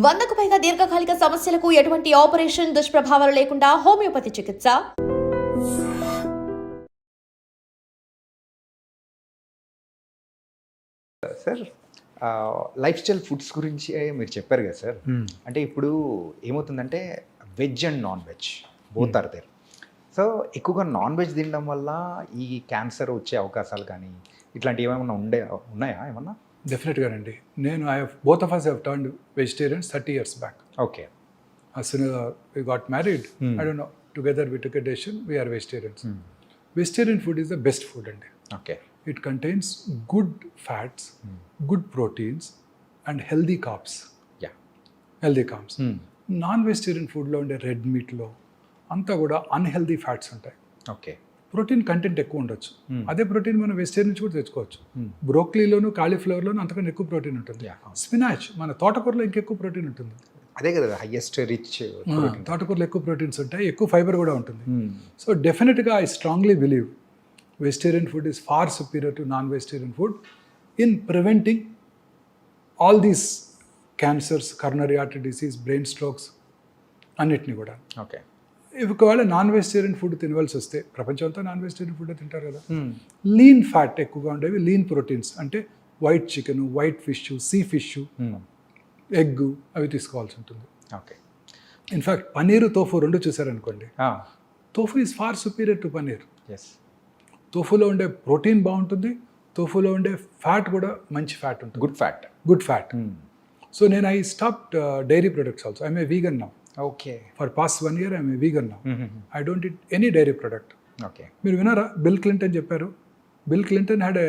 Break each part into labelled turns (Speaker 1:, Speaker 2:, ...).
Speaker 1: 100కు పైగా దీర్ఘకాలిక సమస్యలకు ఎటువంటి ఆపరేషన్ దుష్ప్రభావాలు లేకుండా హోమియోపతి చికిత్స.
Speaker 2: సార్ లైఫ్ స్టైల్ ఫుడ్స్ గురించి మీరు చెప్పారు కదా సార్. అంటే ఇప్పుడు ఏమవుతుందంటే veg and non veg both are there. So ఎక్కువగా నాన్ వెజ్ తినడం వల్ల ఈ క్యాన్సర్ వచ్చే అవకాశాలు కానీ ఇట్లాంటివి ఏమైనా ఉన్నాయా ఏమన్నా?
Speaker 3: డెఫినెట్గానండి. నేను both of us have turned vegetarians 30 years back.
Speaker 2: Okay.
Speaker 3: As soon as we got married, I don't know, together we took a decision, we are vegetarians. Vegetarian food is the best food అండి.
Speaker 2: Okay.
Speaker 3: It contains good fats, good proteins and healthy carbs.
Speaker 2: Yeah.
Speaker 3: Healthy carbs. Non vegetarian ఫుడ్లో ఉండే red మీట్లో అంతా కూడా unhealthy fats ఉంటాయి.
Speaker 2: Okay.
Speaker 3: Protein content ఎక్కువ ఉండొచ్చు. అదే ప్రోటీన్ మనం వెజిటేరియన్ నుంచి కూడా తెచ్చుకోవచ్చు. బ్రోక్లీలోను కాలీఫ్లవర్లోను అంతకన్నా ఎక్కువ ప్రోటీన్ ఉంటుంది. స్పినాచ్ మన తోటకూరలో ఇంకెక్కువ ప్రోటీన్ ఉంటుంది.
Speaker 2: అదే కదా హైయెస్ట్ రిచ్.
Speaker 3: తోటకూరలో ఎక్కువ ప్రోటీన్స్ ఉంటాయి, ఎక్కువ ఫైబర్ కూడా ఉంటుంది. సో డెఫినెట్గా I strongly believe vegetarian food is far superior to non vegetarian food in preventing all these cancers, coronary artery disease, brain strokes అన్నిటిని కూడా.
Speaker 2: ఓకే.
Speaker 3: ఒకవేళ నాన్ వెజిటేరియన్ ఫుడ్ తినవలసి వస్తే, ప్రపంచం అంతా నాన్ వెజిటేరియన్ ఫుడ్ తింటారు కదా, లీన్ ఫ్యాట్ ఎక్కువగా ఉండేవి, లీన్ ప్రోటీన్స్ అంటే white chicken, white fish, sea fish, egg అవి తీసుకోవాల్సి ఉంటుంది.
Speaker 2: ఓకే.
Speaker 3: ఇన్ఫ్యాక్ట్ పనీరు, తోఫు రెండు చూసారనుకోండి, tofu is far superior to paneer.
Speaker 2: Yes.
Speaker 3: తోఫులో ఉండే ప్రోటీన్ బాగుంటుంది, తోఫులో ఉండే ఫ్యాట్ కూడా మంచి ఫ్యాట్ ఉంటుంది,
Speaker 2: good fat.
Speaker 3: Good fat. So నేను I stopped dairy products also. I'm a vegan now.
Speaker 2: Okay.
Speaker 3: For past 1 year I'm a vegan now. I don't eat any dairy product.
Speaker 2: Okay.
Speaker 3: మీరు విన్నారా Bill Clinton చెప్పారు? Bill Clinton had a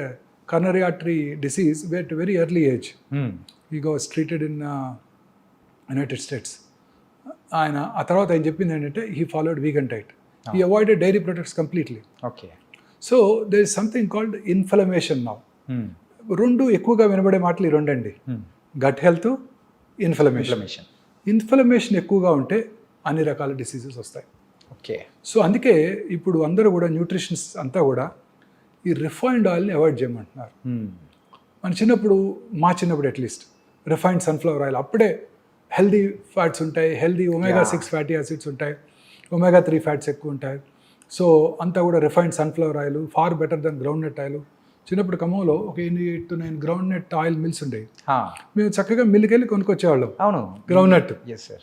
Speaker 3: coronary artery disease at very early age. He was treated in United States. ఆయన ఆ తర్వాత ఆయన చెప్పింది ఏంటంటే he followed vegan diet. He avoided dairy products completely.
Speaker 2: Okay.
Speaker 3: So there is something called inflammation now. రెండు ఎక్కువగా వినబడే మాటలు ఈ రెండండి, గట్ హెల్త్, ఇన్ఫ్లమేషన్. ఇన్ఫ్లమేషన్ ఎక్కువగా ఉంటే అన్ని రకాల డిసీజెస్ వస్తాయి.
Speaker 2: ఓకే.
Speaker 3: సో అందుకే ఇప్పుడు అందరూ కూడా న్యూట్రిషన్స్ అంతా కూడా ఈ రిఫైన్డ్ ఆయిల్ని అవాయిడ్ చేయమంటున్నారు. మన చిన్నప్పుడు, మా చిన్నప్పుడు అట్లీస్ట్ రిఫైన్డ్ సన్ఫ్లవర్ ఆయిల్, అప్పుడే హెల్దీ ఫ్యాట్స్ ఉంటాయి, హెల్దీ omega-6 ఫ్యాటీ యాసిడ్స్ ఉంటాయి, omega-3 ఫ్యాట్స్ ఎక్కువ ఉంటాయి. సో అంతా కూడా refined sunflower oil far better then groundnut oil. చిన్నప్పుడు ఖమ్మంలో ఒక 8 to 9 groundnut oil mills ఉండేవి. మేము చక్కగా మిల్లుకి వెళ్ళి కొనుక్కొచ్చేవాళ్ళం.
Speaker 2: అవును,
Speaker 3: గ్రౌండ్ నట్.
Speaker 2: Yes sir.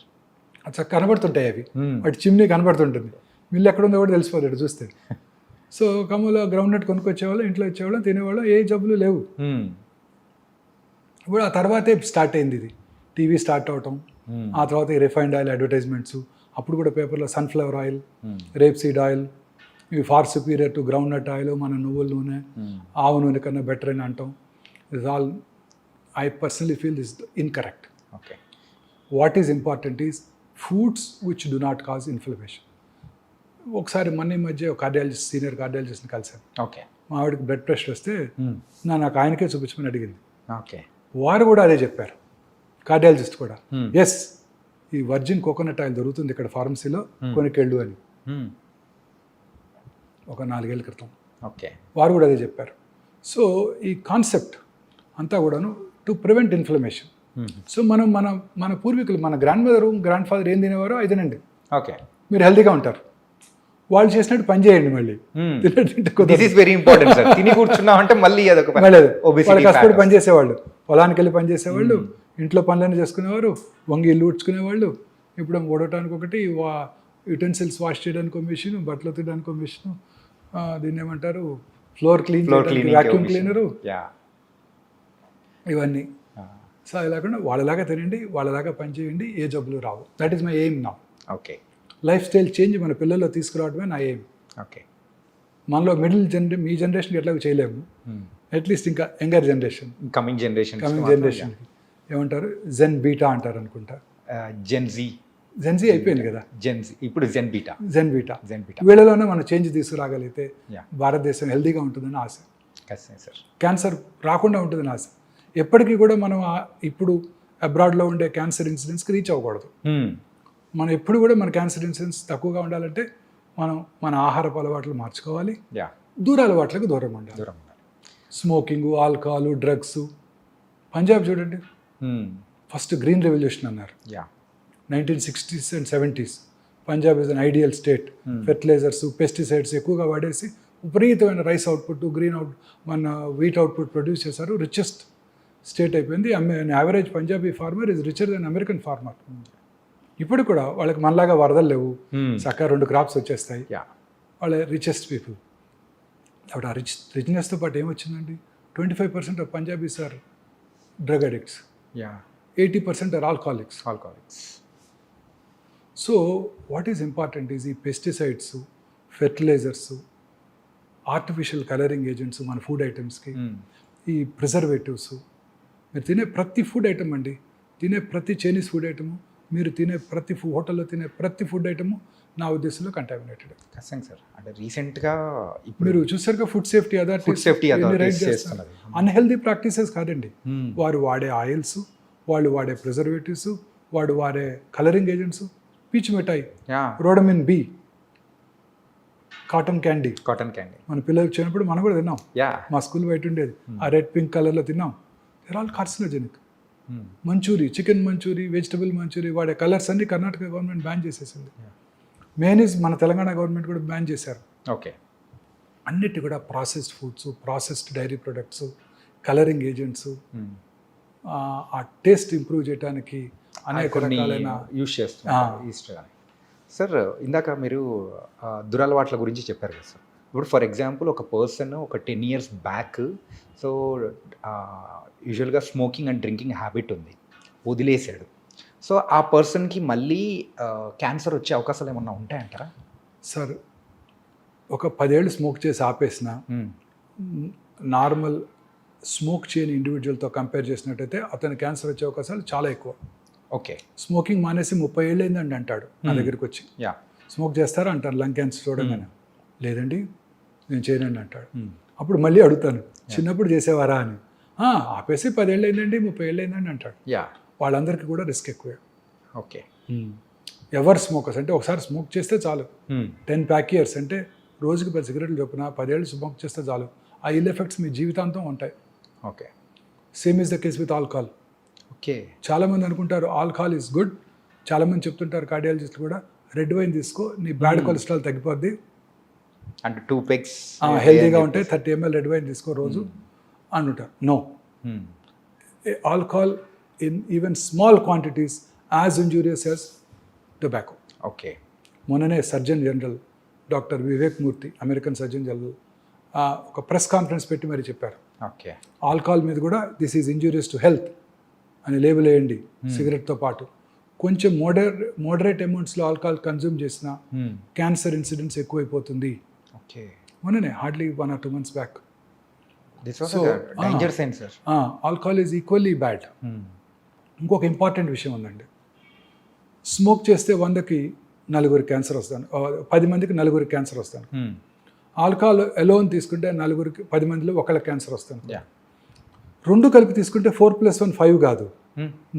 Speaker 3: చక్కగా కనబడుతుంటాయి అవి, వాటి చిమ్నీ కనబడుతుంటుంది. మిల్లు ఎక్కడ ఉందో కూడా తెలిసిపోతాడు చూస్తే. సో ఖమ్మంలో గ్రౌండ్ నట్ కొనుక్కొచ్చేవాళ్ళం, ఇంట్లో వచ్చేవాళ్ళం, తినేవాళ్ళం, ఏ జబ్బులు లేవు. ఇప్పుడు ఆ తర్వాతే స్టార్ట్ అయింది ఇది, టీవీ స్టార్ట్ అవటం, ఆ తర్వాత ఈ రిఫైన్డ్ ఆయిల్ అడ్వర్టైజ్మెంట్స్. అప్పుడు కూడా పేపర్లో sunflower oil, rapeseed oil ఇవి far superior to groundnut oil, మన నువ్వుల నూనె, ఆవు నూనె కన్నా బెటర్ అని అంటాం. Is all I personally feel this incorrect.
Speaker 2: Okay.
Speaker 3: What is important is foods which do not cause inflammation. ఒకసారి మొన్న ఈ మధ్య కార్డియాలజిస్ట్, సీనియర్ కార్డియాలజిస్ట్ని కలిసాను.
Speaker 2: ఓకే.
Speaker 3: మా ఆవిడకి బ్లడ్ ప్రెషర్ వస్తే నాకు ఆయనకే చూపించమని అడిగింది.
Speaker 2: ఓకే.
Speaker 3: వారు కూడా అదే చెప్పారు, కార్డియాలజిస్ట్ కూడా. ఎస్, ఈ వర్జిన్ కోకోనట్ ఆయిల్ దొరుకుతుంది ఇక్కడ ఫార్మసీలో, కొనుక్కెళ్ళు అని, ఒక 4 ఏళ్ల క్రితం.
Speaker 2: ఓకే.
Speaker 3: వారు కూడా అదే చెప్పారు. సో ఈ కాన్సెప్ట్ అంతా కూడాను టు ప్రివెంట్ ఇన్ఫ్లమేషన్. సో మనం మన పూర్వీకులు, మన గ్రాండ్ మదర్, గ్రాండ్ ఫాదర్ ఏం తినేవారో అది తినండి.
Speaker 2: ఓకే.
Speaker 3: మీరు హెల్తీగా ఉంటారు. వాళ్ళు చేసినట్టు పని చేయండి. మళ్ళీ
Speaker 2: this is very important sir. తిని కూర్చున్నామంటే మళ్ళీ అదొక
Speaker 3: వాళ్ళు కష్టపడి పని చేసేవాళ్ళు, పొలానికి వెళ్ళి పని చేసేవాళ్ళు, ఇంట్లో పనులన్నీ చేసుకునేవారు, వంగి ఇల్లు ఊడ్చుకునేవాళ్ళు. ఇప్పుడు ఓడటానికి ఒకటి, యుటెన్సిల్స్ వాష్ చేయడానికి ఒక మిషన్, బట్టలు తీయడానికి ఒక మిషన్, దీన్ని ఏమంటారు, ఫ్లోర్ క్లీన్, వ్యాక్యూమ్ క్లీనరు, ఇవన్నీ. సో అది లేకుండా వాళ్ళలాగా తినండి, వాళ్ళలాగా పని చేయండి, ఏ జబ్బులు రావు. That is my aim now.
Speaker 2: Okay.
Speaker 3: Lifestyle change మన పిల్లల్లో తీసుకురావడమే నా ఎయిమ్.
Speaker 2: ఓకే.
Speaker 3: మనలో మీ జనరేషన్కి ఎట్లా చేయలేము, అట్లీస్ట్ ఇంకా యంగర్ జనరేషన్,
Speaker 2: కమింగ్
Speaker 3: జనరేషన్కి ఏమంటారు, జెన్ బీటా అంటారు అనుకుంటా. జెన్జీ అయిపోయింది కదా,
Speaker 2: జెన్జీ ఇప్పుడు జెన్ బీటా.
Speaker 3: వీళ్ళలోనే మనం చేంజ్ తీసుకురాగలిగితే భారతదేశం హెల్తీగా ఉంటుందని ఆశ.
Speaker 2: సార్,
Speaker 3: క్యాన్సర్ రాకుండా ఉంటుందని ఆశ. ఎప్పటికీ కూడా మనం ఇప్పుడు అబ్రాడ్లో ఉండే క్యాన్సర్ ఇన్సిడెన్స్కి రీచ్ అవ్వకూడదు. మనం ఎప్పుడు కూడా మన క్యాన్సర్ ఇన్సిడెన్స్ తక్కువగా ఉండాలంటే మనం మన ఆహారపు అలవాట్లు మార్చుకోవాలి, అలవాట్లకు దూరం ఉండాలి. Smoking, alcohol, drugs. పంజాబ్ చూడండి, ఫస్ట్ గ్రీన్ రెవల్యూషన్ అన్నారు
Speaker 2: yeah
Speaker 3: 1960s and 70s. Punjab is an ideal state. Fertilizers pesticides ఎక్కువగా వాడేసి విపరీతమైన రైస్ అవుట్పుట్ మన వీట్ అవుట్పుట్ ప్రొడ్యూస్ చేశారు. రిచెస్ట్ స్టేట్ అయిపోయింది. Average Punjabi farmer is richer than American farmer. ఇప్పుడు కూడా వాళ్ళకి మనలాగా వరదలు లేవు, చక్కగా 2 క్రాప్స్ వచ్చేస్తాయి.
Speaker 2: యా
Speaker 3: వాళ్ళ రిచెస్ట్ పీపుల్. అప్పుడు ఆ రిచ్నెస్తో పాటు ఏమొచ్చిందండి, 25% of Punjabis are drug addicts,
Speaker 2: yeah
Speaker 3: 80% are alcoholics. So what is important is ఈ pesticides, fertilizers, artificial colouring agents మన ఫుడ్ ఐటమ్స్కి, ఈ ప్రిజర్వేటివ్స్. మీరు తినే ప్రతి ఫుడ్ ఐటమ్ అండి, తినే ప్రతి చైనీస్ ఫుడ్ ఐటము, మీరు తినే ప్రతి హోటల్లో తినే ప్రతి ఫుడ్ ఐటము నా ఉద్దేశంలో కంటామినేటెడ్.
Speaker 2: ఖచ్చితంగా సార్. అంటే రీసెంట్గా ఇప్పుడు
Speaker 3: మీరు చూసారుగా ఫుడ్ సేఫ్టీ
Speaker 2: authorities చేస్తున్నది.
Speaker 3: అన్హెల్దీ ప్రాక్టీసెస్ కాదండి. వారు వాడే ఆయిల్స్, వాళ్ళు వాడే ప్రిజర్వేటివ్స్, వాడు వాడే కలరింగ్ ఏజెంట్స్, పీచు మిఠాయి,
Speaker 2: yeah
Speaker 3: rhodamine B, cotton candy. మన పిల్లలు వచ్చినప్పుడు మనం కూడా తిన్నాం.
Speaker 2: యా
Speaker 3: మా స్కూల్ బయట ఉండేది, ఆ రెడ్ పింక్ కలర్లో తిన్నాం. They're all carcinogenic. Manchurian, chicken manchurian, vegetable manchurian వాడే కలర్స్ అన్ని కర్ణాటక గవర్నమెంట్ బ్యాన్ చేసేసింది. మేనీస్ మన తెలంగాణ గవర్నమెంట్ కూడా బ్యాన్ చేశారు.
Speaker 2: ఓకే.
Speaker 3: అన్నిటి కూడా processed foods, processed dairy products, colouring agents, ఆ టేస్ట్ ఇంప్రూవ్ చేయడానికి అనేక రకాలైన
Speaker 2: యూజ్ చేస్తున్నారు ఈస్టర్ అని. సార్ ఇందాక మీరు దురలవాట్ల గురించి చెప్పారు కదా సార్. ఇప్పుడు ఫర్ ఎగ్జాంపుల్ ఒక పర్సన్ ఒక 10 years బ్యాక్ సో యూజువల్గా స్మోకింగ్ అండ్ డ్రింకింగ్ హ్యాబిట్ ఉంది, వదిలేసాడు. సో ఆ పర్సన్కి మళ్ళీ క్యాన్సర్ వచ్చే అవకాశాలు ఏమన్నా ఉంటాయంటారా?
Speaker 3: సార్ ఒక 10 ఏళ్ళు స్మోక్ చేసి ఆపేసిన నార్మల్ స్మోక్ చేయని ఇండివిజువల్తో కంపేర్ చేసినట్టయితే అతని క్యాన్సర్ వచ్చే అవకాశాలు చాలా ఎక్కువ.
Speaker 2: ఓకే.
Speaker 3: స్మోకింగ్ మానేసి 30 ఏళ్ళు అయిందండి అంటాడు నా దగ్గరికి వచ్చి.
Speaker 2: యా
Speaker 3: స్మోక్ చేస్తారా అంటారు లంగ్ క్యాన్సర్ చూడగానే. లేదండి నేను చేయనండి అంటాడు. అప్పుడు మళ్ళీ అడుగుతాను చిన్నప్పుడు చేసేవారా అని. ఆపేసి 10 ఏళ్ళు అయిందండి 30 ఏళ్ళు అయిందండి అంటాడు.
Speaker 2: యా
Speaker 3: వాళ్ళందరికీ కూడా రిస్క్ ఎక్కువే.
Speaker 2: ఓకే.
Speaker 3: ఎవరు స్మోకర్స్ అంటే ఒకసారి స్మోక్ చేస్తే చాలు, 10 pack years అంటే రోజుకి 10 cigarettes చొప్పున 10 ఏళ్ళు స్మోక్ చేస్తే చాలు, ఆ ఇల్ ఎఫెక్ట్స్ మీ జీవితాంతం ఉంటాయి.
Speaker 2: Okay.
Speaker 3: Same is the case with alcohol.
Speaker 2: Okay.
Speaker 3: చాలామంది అనుకుంటారు ఆల్కహాల్ ఈజ్ గుడ్. చాలామంది చెప్తుంటారు కార్డియాలజిస్టులు కూడా, రెడ్ వైన్ తీసుకో నీ బ్యాడ్ కొలెస్ట్రాల్ తగ్గిపోద్ది,
Speaker 2: అంటే 2 pegs
Speaker 3: హెల్తీగా ఉంటాయి, 30 ml రెడ్ వైన్ తీసుకో రోజు అంటుంటారు. No, alcohol in even small quantities as injurious as tobacco.
Speaker 2: Okay.
Speaker 3: మొన్ననే surgeon general doctor Vivek Murthy, American surgeon general, ఒక ప్రెస్ కాన్ఫరెన్స్ పెట్టి మరి చెప్పారు,
Speaker 2: ఓకే,
Speaker 3: ఆల్కహాల్ మీద కూడా this is injurious to health అని లేబుల్ వేయండి. సిగరెట్తో పాటు కొంచెం మోడరేట్ అమౌంట్స్లో ఆల్కహాల్ కన్జ్యూమ్ చేసిన క్యాన్సర్ ఇన్సిడెంట్స్ ఎక్కువైపోతుంది.
Speaker 2: ఓకే.
Speaker 3: మొన్ననే hardly 1 or 2 months back.
Speaker 2: This was danger sign sir.
Speaker 3: Alcohol is equally bad. ఇంకొక ఇంపార్టెంట్ విషయం ఉందండి, స్మోక్ చేస్తే 100కి 4 క్యాన్సర్ వస్తాను, 10 మందికి 4 క్యాన్సర్ వస్తాను. ఆల్కహాల్ ఎలోన్ తీసుకుంటే 10 మందిలో 1 క్యాన్సర్ వస్తాను. 2 కలిపి తీసుకుంటే 4 + 1 5 కాదు,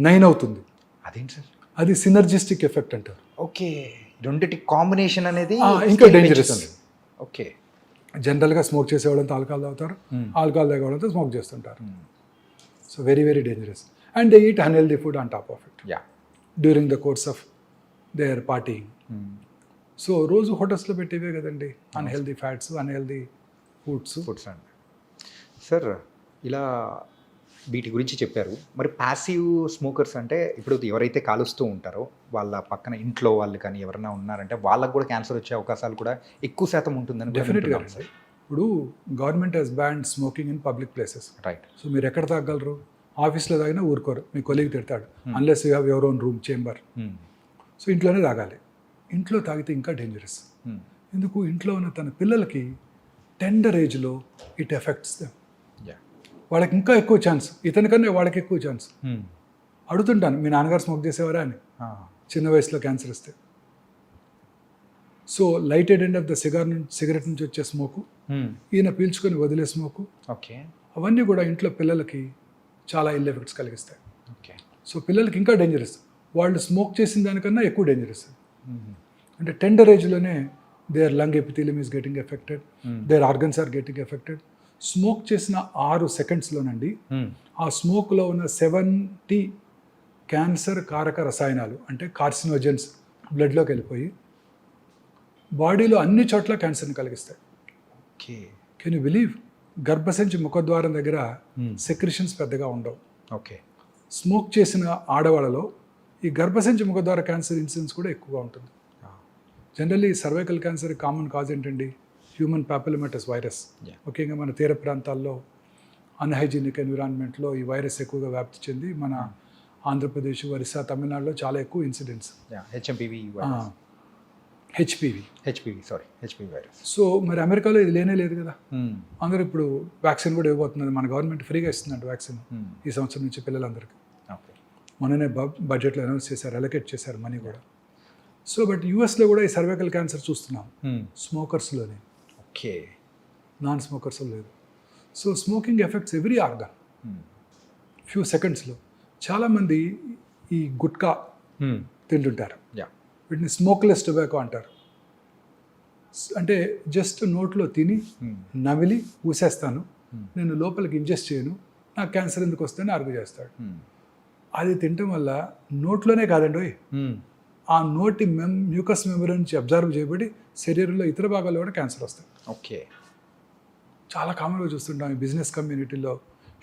Speaker 3: 9 అవుతుంది.
Speaker 2: అదేంటి సార్?
Speaker 3: అది సినర్జిస్టిక్ ఎఫెక్ట్ అంటారు.
Speaker 2: ఓకే. రెండిటి కాంబినేషన్ అనేది
Speaker 3: ఇంకా డేంజరస్.
Speaker 2: ఓకే.
Speaker 3: జనరల్గా స్మోక్ చేసేవాళ్ళంతా ఆల్కహాల్ తాగుతారు, ఆల్కహాల్ తాగేవాళ్ళంతా స్మోక్ చేస్తుంటారు. So very very dangerous. And they eat unhealthy food on top of it during the course of their partying. So రోజు హోటల్స్లో పెట్టేవే కదండి అన్హెల్దీ ఫ్యాట్స్, అన్హెల్దీ ఫుడ్స్
Speaker 2: అండి. Sir ఇలా వీటి గురించి చెప్పారు. మరి ప్యాసివ్ స్మోకర్స్ అంటే ఇప్పుడు ఎవరైతే కాలుస్తూ ఉంటారో వాళ్ళ పక్కన ఇంట్లో వాళ్ళు కానీ ఎవరైనా ఉన్నారంటే వాళ్ళకు కూడా క్యాన్సర్ వచ్చే అవకాశాలు కూడా ఎక్కువ శాతం ఉంటుందని
Speaker 3: డెఫినెట్గా. ఇప్పుడు government has banned smoking in public places.
Speaker 2: Right.
Speaker 3: So మీరు ఎక్కడ తాగలరు? ఆఫీస్లో తాగినా ఊరుకోరు, మీ కొలీగ్ తిడతాడు, unless you have your own room chamber. So ఇంట్లోనే తాగాలి. ఇంట్లో తాగితే ఇంకా డేంజరస్. ఎందుకు? ఇంట్లో ఉన్న తన పిల్లలకి టెండర్ ఏజ్లో ఇట్ ఎఫెక్ట్స్ దెమ్. వాళ్ళకి ఇంకా ఎక్కువ ఛాన్స్, ఇతనికన్నా వాళ్ళకి ఎక్కువ ఛాన్స్. అడుగుతుంటాను, మీ నాన్నగారు స్మోక్ చేసేవారా అని, చిన్న వయసులో క్యాన్సర్ వస్తే. So lighted end of the cigarette నుంచి వచ్చే స్మోకు, ఈయన పీల్చుకొని వదిలే స్మోకు,
Speaker 2: ఓకే,
Speaker 3: అవన్నీ కూడా ఇంట్లో పిల్లలకి చాలా ఇల్ ఎఫెక్ట్స్ కలిగిస్తాయి.
Speaker 2: ఓకే.
Speaker 3: సో పిల్లలకి ఇంకా డేంజరస్, వాళ్ళు స్మోక్ చేసిన దానికన్నా ఎక్కువ డేంజరస్. అంటే టెండర్ ఏజ్లోనే their lung epithelium is getting affected, their organs are getting affected. Smoke చేసిన 6 secondsలోనండి ఆ స్మోక్లో ఉన్న 70 క్యాన్సర్ కారక రసాయనాలు అంటే కార్సినోజెన్స్ బ్లడ్లోకి వెళ్ళిపోయి బాడీలో అన్ని చోట్ల క్యాన్సర్ని కలిగిస్తాయి.
Speaker 2: ఓకే.
Speaker 3: Can you believe? గర్భసంచి ముఖద్వారం దగ్గర సెక్రిషన్స్ పెద్దగా ఉండవు.
Speaker 2: ఓకే.
Speaker 3: స్మోక్ చేసిన ఆడవాళ్ళలో ఈ గర్భసంచి ముఖద్వార క్యాన్సర్ ఇన్సిడెన్స్ కూడా ఎక్కువగా ఉంటుంది. Generally cervical cancer common cause ఏంటండి? Human papillomatous virus. ముఖ్యంగా మన తీర ప్రాంతాల్లో అన్హైజీనిక్ ఎన్విరాన్మెంట్లో ఈ వైరస్ ఎక్కువగా వ్యాప్తి చెంది మన ఆంధ్రప్రదేశ్, ఒరిస్సా, తమిళనాడులో చాలా ఎక్కువ ఇన్సిడెంట్స్.
Speaker 2: HPV virus.
Speaker 3: సో మరి అమెరికాలో ఇది లేనే లేదు కదా. అందరూ ఇప్పుడు వ్యాక్సిన్ కూడా ఇవ్వబోతున్నది. మన గవర్నమెంట్ ఫ్రీగా ఇస్తుందంట వ్యాక్సిన్ ఈ సంవత్సరం నుంచి పిల్లలందరికీ. మొన్ననే బడ్జెట్లో అనౌన్స్ చేశారు, అలొకేట్ చేశారు మనీ కూడా. సో బట్ యూఎస్లో కూడా ఈ సర్వైకల్ క్యాన్సర్ చూస్తున్నాం స్మోకర్స్లోనే.
Speaker 2: ఓకే.
Speaker 3: నాన్ స్మోకర్స్లో లేదు. So smoking effects every organ few సెకండ్స్లో. చాలామంది ఈ గుట్కా తింటుంటారు, వీటిని స్మోక్లెస్ టొబాకో అంటారు. అంటే జస్ట్ నోట్లో తిని నమిలి ఊసేస్తాను, నేను లోపలికి ఇంజెస్ట్ చేయను, నాకు క్యాన్సర్ ఎందుకు వస్తుందని ఆర్గ్యూ చేస్తాడు. అది తినటం వల్ల నోట్లోనే కాదండి, ఆ నోటి మ్యూకస్ మెంబ్రేన్ నుంచి అబ్జర్వ్ చేయబడి శరీరంలో ఇతర భాగాల్లో కూడా క్యాన్సర్ వస్తాయి.
Speaker 2: ఓకే.
Speaker 3: చాలా కామన్గా చూస్తుంటాం ఈ బిజినెస్ కమ్యూనిటీలో.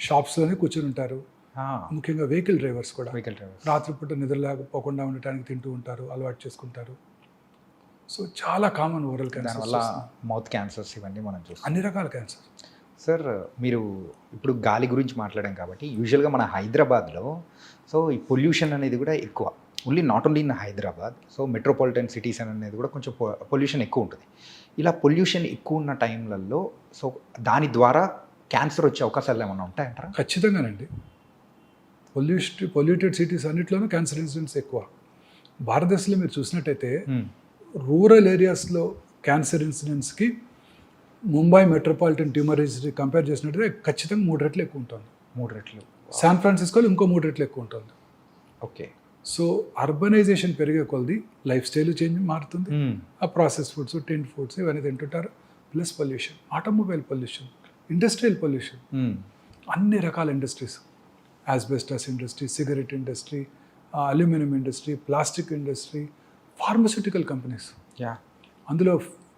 Speaker 3: షాప్స్లోనే కూర్చొని ఉంటారు, ముఖ్యంగా వెహికల్ డ్రైవర్స్ కూడా రాత్రిపూట నిద్రలేకపోకుండా ఉండటానికి తింటూ ఉంటారు, అలవాటు చేసుకుంటారు. సో చాలా కామన్ ఓరల్ క్యాన్సర్ వల్ల
Speaker 2: మౌత్ క్యాన్సర్స్ ఇవన్నీ మనం చూస్తాం,
Speaker 3: అన్ని రకాల క్యాన్సర్.
Speaker 2: సార్ మీరు ఇప్పుడు గాలి గురించి మాట్లాడాం కాబట్టి యూజువల్గా మన హైదరాబాద్లో సో ఈ పొల్యూషన్ అనేది కూడా ఎక్కువ. Not only in Hyderabad, so metropolitan cities అనేది కూడా కొంచెం పొల్యూషన్ ఎక్కువ ఉంటుంది. ఇలా పొల్యూషన్ ఎక్కువ ఉన్న టైంలలో సో దాని ద్వారా క్యాన్సర్ వచ్చే అవకాశాలు ఏమైనా ఉంటాయంటారా?
Speaker 3: ఖచ్చితంగానండి. పొల్యూటెడ్ సిటీస్ అన్నింటిలోనూ క్యాన్సర్ ఇన్సిడెంట్స్ ఎక్కువ. భారతదేశంలో మీరు చూసినట్టయితే రూరల్ ఏరియాస్లో క్యాన్సర్ ఇన్సిడెంట్స్కి Mumbai metropolitan tumour registry compare చేసినట్టయితే ఖచ్చితంగా 3 రెట్లు ఎక్కువ ఉంటుంది.
Speaker 2: 3 రెట్లు.
Speaker 3: శాన్ ఫ్రాన్సిస్కోలో ఇంకో 3 రెట్లు ఎక్కువ ఉంటుంది.
Speaker 2: ఓకే.
Speaker 3: సో అర్బనైజేషన్ పెరిగే కొలది లైఫ్ స్టైల్ చేంజ్ మారుతుంది. ఆ ప్రాసెస్ ఫుడ్స్, టిన్ ఫుడ్స్ ఇవన్నీ తింటుంటారు. Plus pollution, automobile pollution, industrial pollution, అన్ని రకాల industries, asbestos industry, cigarette industry, aluminium industry, plastic industry, pharmaceutical companies, అందులో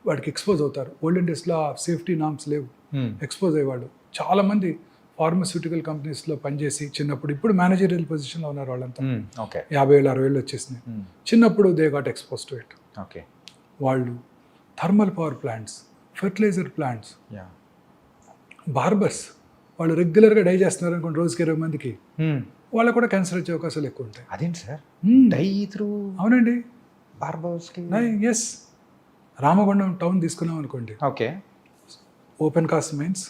Speaker 3: వాడికి ఎక్స్పోజ్ అవుతారు. ఓల్డెన్ డేస్లో సేఫ్టీ నామ్స్ లేవు, ఎక్స్పోజ్ అయ్యేవాళ్ళు. చాలామంది ఫార్మస్యూటికల్ కంపెనీస్లో పనిచేసి చిన్నప్పుడు, ఇప్పుడు మేనేజరియల్ పొజిషన్లో ఉన్నారు వాళ్ళంతా. 50 ఏళ్ళు 60 ఏళ్ళు వచ్చేసినాయి. చిన్నప్పుడు they got expose to it.
Speaker 2: Okay.
Speaker 3: వాళ్ళు thermal power plants, fertilizer plants, barbers, వాళ్ళు రెగ్యులర్గా డై చేస్తున్నారు అనుకోండి రోజుకి 20 మందికి, వాళ్ళకు కూడా క్యాన్సర్ వచ్చే అవకాశాలు ఎక్కువ ఉంటాయి.
Speaker 2: అదేంటి సార్? Die through?
Speaker 3: అవునండి,
Speaker 2: బార్బర్స్కి.
Speaker 3: ఎస్. రామగుండం టౌన్ తీసుకున్నాం అనుకోండి.
Speaker 2: Okay.
Speaker 3: Open cast mines,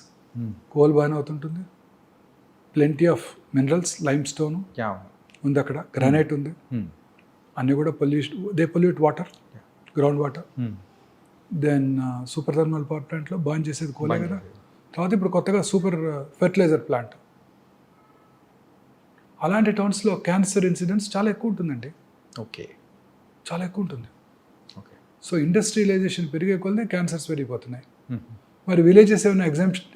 Speaker 3: coal బాగానే అవుతుంటుంది, plenty of minerals, limestone ఉంది అక్కడ, గ్రానైట్ ఉంది, అన్నీ కూడా they pollute water, groundwater. Then super thermal power ప్లాంట్లో బర్న్ చేసేది కోలే కదా. తర్వాత ఇప్పుడు కొత్తగా సూపర్ ఫెర్టిలైజర్ ప్లాంట్. అలాంటి టౌన్స్లో క్యాన్సర్ ఇన్సిడెంట్స్ చాలా ఎక్కువ ఉంటుందండి.
Speaker 2: ఓకే.
Speaker 3: చాలా ఎక్కువ ఉంటుంది.
Speaker 2: ఓకే.
Speaker 3: సో ఇండస్ట్రియలైజేషన్ పెరిగే కొలది క్యాన్సర్స్ పెరిగిపోతున్నాయి. మరి విలేజెస్ ఏమైనా